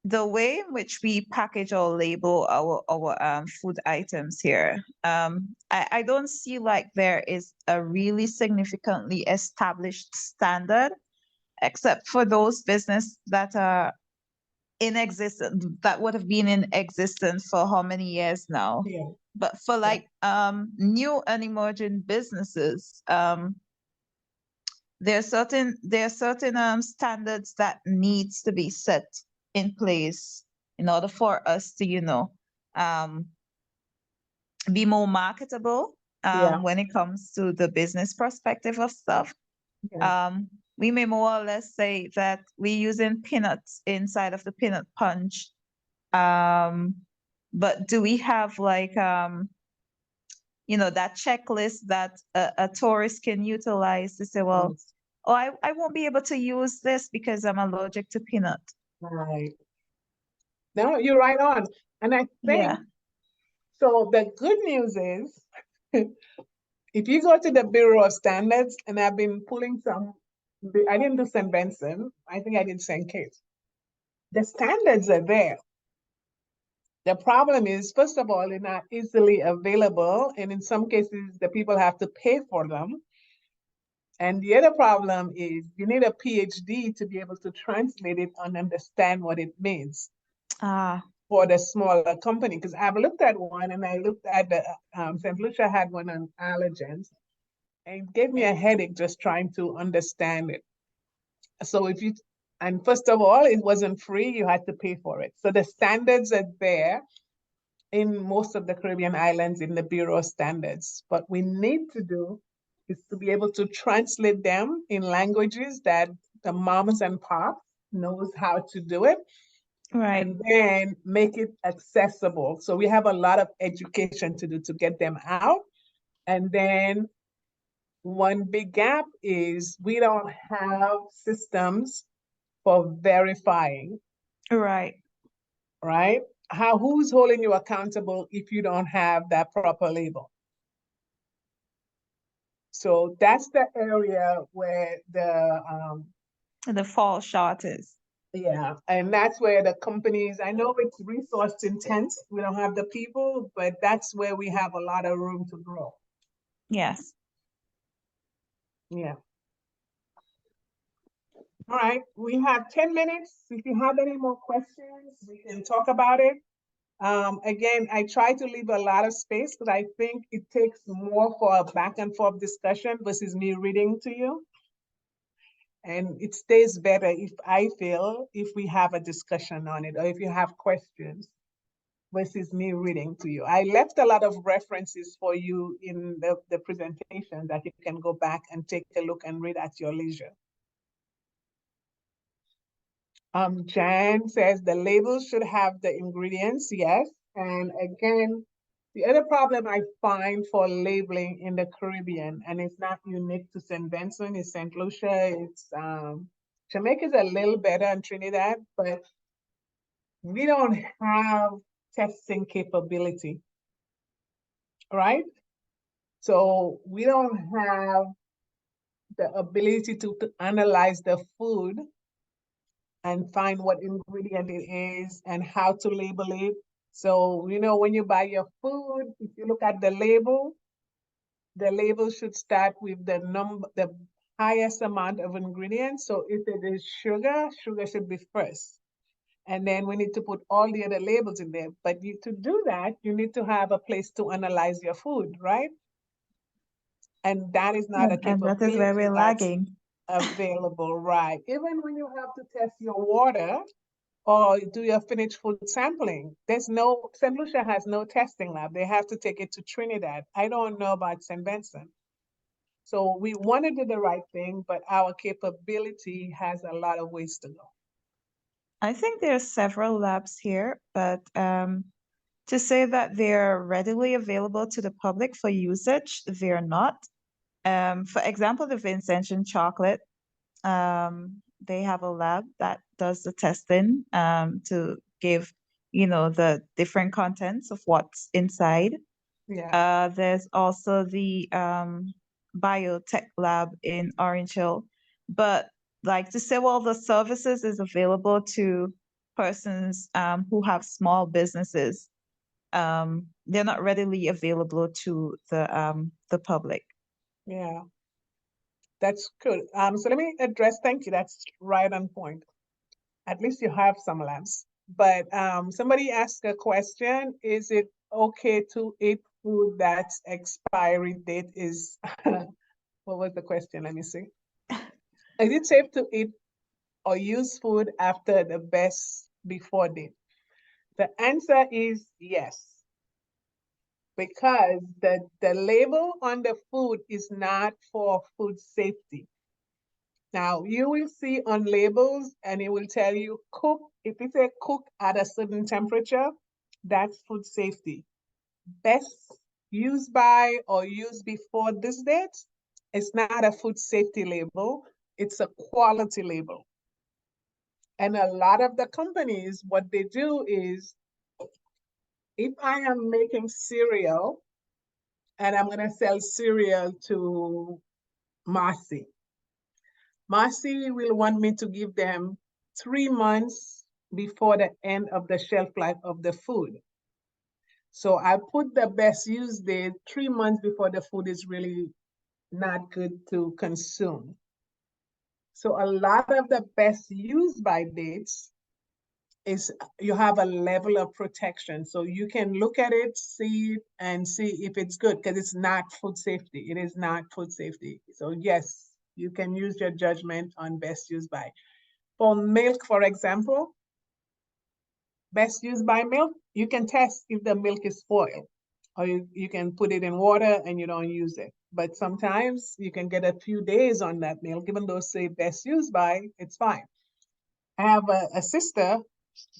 C: The way in which we package or label our food items here, I don't see like there is a really significantly established standard, except for those business that are in existence, that would have been in existence for how many years now. But for like new and emerging businesses, there are certain standards that needs to be set in place in order for us to, be more marketable when it comes to the business perspective of stuff. We may more or less say that we're using peanuts inside of the peanut punch. But do we have like, that checklist that a tourist can utilize to say, well, oh, I won't be able to use this because I'm allergic to peanut.
B: Right. No, you're right on. And I think, so the good news is, if you go to the Bureau of Standards, and I've been pulling some, I didn't do St. Vincent, I think I did St. Kitts. The standards are there. The problem is, first of all, they're not easily available, and in some cases, the people have to pay for them. And the other problem is you need a PhD to be able to translate it and understand what it means for the smaller company. Because I've looked at one, and I looked at the, St. Lucia had one on allergens, and it gave me a headache just trying to understand it. So and first of all, it wasn't free, you had to pay for it. So the standards are there in most of the Caribbean islands in the Bureau of Standards. What we need to do is to be able to translate them in languages that the moms and pops knows how to do it.
C: Right.
B: And then make it accessible. So we have a lot of education to do to get them out. And then one big gap is we don't have systems for verifying.
C: Right.
B: Right? Who's holding you accountable if you don't have that proper label? So that's the area where
C: the fall short is.
B: Yeah, and that's where the companies, I know it's resource intense, we don't have the people, but that's where we have a lot of room to grow.
C: Yes.
B: Yeah. All right, we have 10 minutes. If you have any more questions, we can talk about it. Again, I try to leave a lot of space because I think it takes more for a back and forth discussion versus me reading to you. And it stays better if we have a discussion on it, or if you have questions versus me reading to you. I left a lot of references for you in the presentation that you can go back and take a look and read at your leisure. Jan says the label should have the ingredients, yes. And again, the other problem I find for labeling in the Caribbean, and it's not unique to St. Vincent, it's St. Lucia, it's Jamaica's a little better in Trinidad, but we don't have testing capability, right? So we don't have the ability to analyze the food and find what ingredient it is and how to label it. So, when you buy your food, if you look at the label should start with the highest amount of ingredients. So if it is sugar should be first. And then we need to put all the other labels in there. But to do that, you need to have a place to analyze your food, right? And that is not a capability.
C: And that is where we're lagging.
B: Available, right? Even when you have to test your water or do your finished food sampling, St. Lucia has no testing lab. They have to take it to Trinidad. I don't know about St. Vincent. So we want to do the right thing, but our capability has a lot of ways to go.
C: I think there are several labs here, but To say that they're readily available to the public for usage, they're not. For example, the Vincent chocolate, they have a lab that does the testing to give, the different contents of what's inside.
B: Yeah.
C: There's also the biotech lab in Orange Hill. But like to say, well, the services is available to persons who have small businesses. They're not readily available to the public.
B: Yeah. That's good. So let me address, thank you. That's right on point. At least you have some labs. But somebody asked a question, is it okay to eat food that's expiry date is, what was the question? Let me see. Is it safe to eat or use food after the best before date? The answer is yes, because the label on the food is not for food safety. Now, you will see on labels and it will tell you cook. If it says cook at a certain temperature, that's food safety. Best used by or used before this date, it's not a food safety label, it's a quality label. And a lot of the companies, what they do is, if I am making cereal and I'm gonna sell cereal to Marcy, Marcy will want me to give them 3 months before the end of the shelf life of the food. So I put the best use date 3 months before the food is really not good to consume. So a lot of the best use by dates is you have a level of protection. So you can look at it, see it, and see if it's good, because it's not food safety. It is not food safety. So yes, you can use your judgment on best use by. For milk, for example, best use by milk, you can test if the milk is spoiled, or you can put it in water and you don't use it. But sometimes you can get a few days on that milk, even though say best use by, it's fine. I have a sister,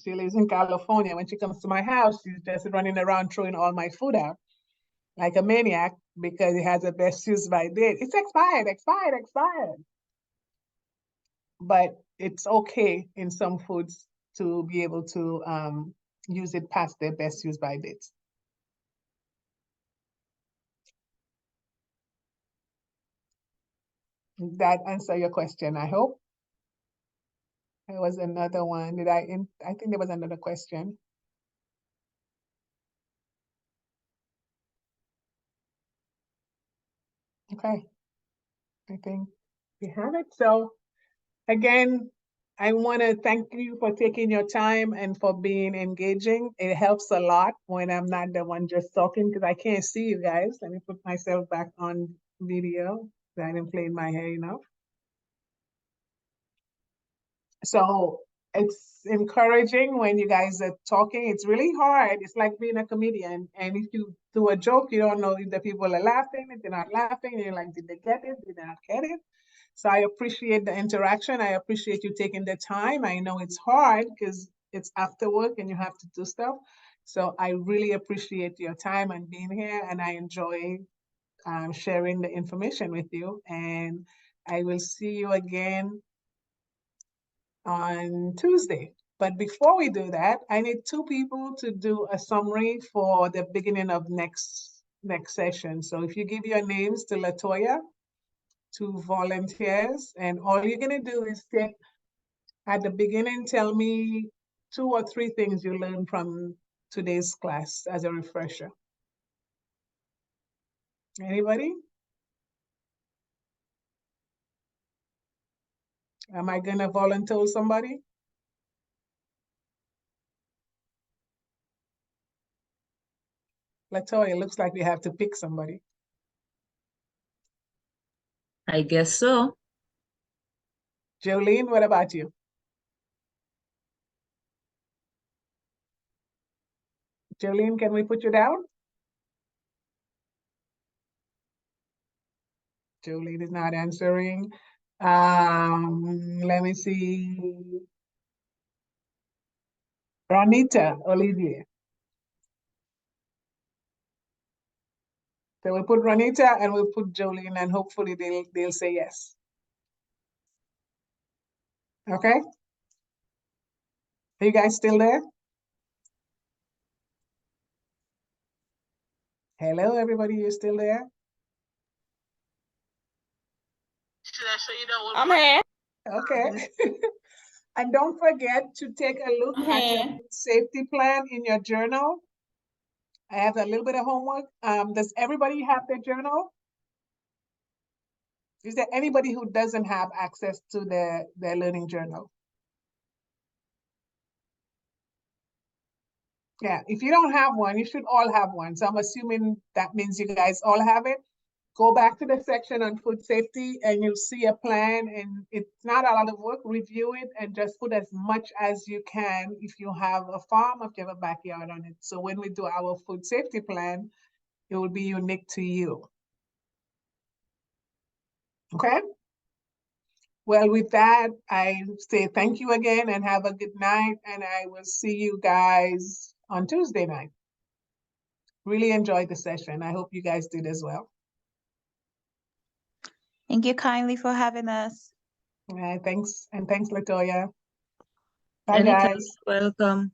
B: she lives in California. When she comes to my house, she's just running around throwing all my food out like a maniac because it has a best use by date. It's expired, expired, expired. But it's okay in some foods to be able to use it past their best use by dates. That answer your question, I hope. There was another one. I think there was another question. Okay. I think we have it. So again, I want to thank you for taking your time and for being engaging. It helps a lot when I'm not the one just talking because I can't see you guys. Let me put myself back on video. I didn't play my hair enough. So it's encouraging when you guys are talking. It's really hard. It's like being a comedian. And if you do a joke, you don't know if the people are laughing, if they're not laughing. You're like, did they get it? Did they not get it? So I appreciate the interaction. I appreciate you taking the time. I know it's hard because it's after work and you have to do stuff. So I really appreciate your time and being here, and I enjoy sharing the information with you. And I will see you again on Tuesday. But before we do that, I need 2 people to do a summary for the beginning of next session. So if you give your names to Latoya, 2 volunteers, and all you're gonna do is take, at the beginning, tell me 2 or 3 things you learned from today's class as a refresher. Anybody? Am I gonna volunteer somebody? Latoya, it looks like we have to pick somebody.
A: I guess so.
B: Jolene, what about you? Jolene, can we put you down? Jolene is not answering. Let me see. Ronita, Olivier. So we'll put Ronita and we'll put Jolene, and hopefully they'll say yes. Okay? Are you guys still there? Hello, everybody, you still there?
G: I'm here.
B: Okay. And don't forget to take a look at your food safety plan in your journal. I have a little bit of homework. Does everybody have their journal? Is there anybody who doesn't have access to their learning journal? Yeah, if you don't have one, you should all have one. So I'm assuming that means you guys all have it. Go back to the section on food safety and you'll see a plan, and it's not a lot of work. Review it and just put as much as you can if you have a farm, if you have a backyard on it. So when we do our food safety plan, it will be unique to you. Okay? Well, with that, I say thank you again and have a good night, and I will see you guys on Tuesday night. Really enjoyed the session. I hope you guys did as well.
C: Thank you kindly for having us.
B: Thanks, and thanks, Latoya. Bye,
A: Anytime.
B: guys.
A: Welcome.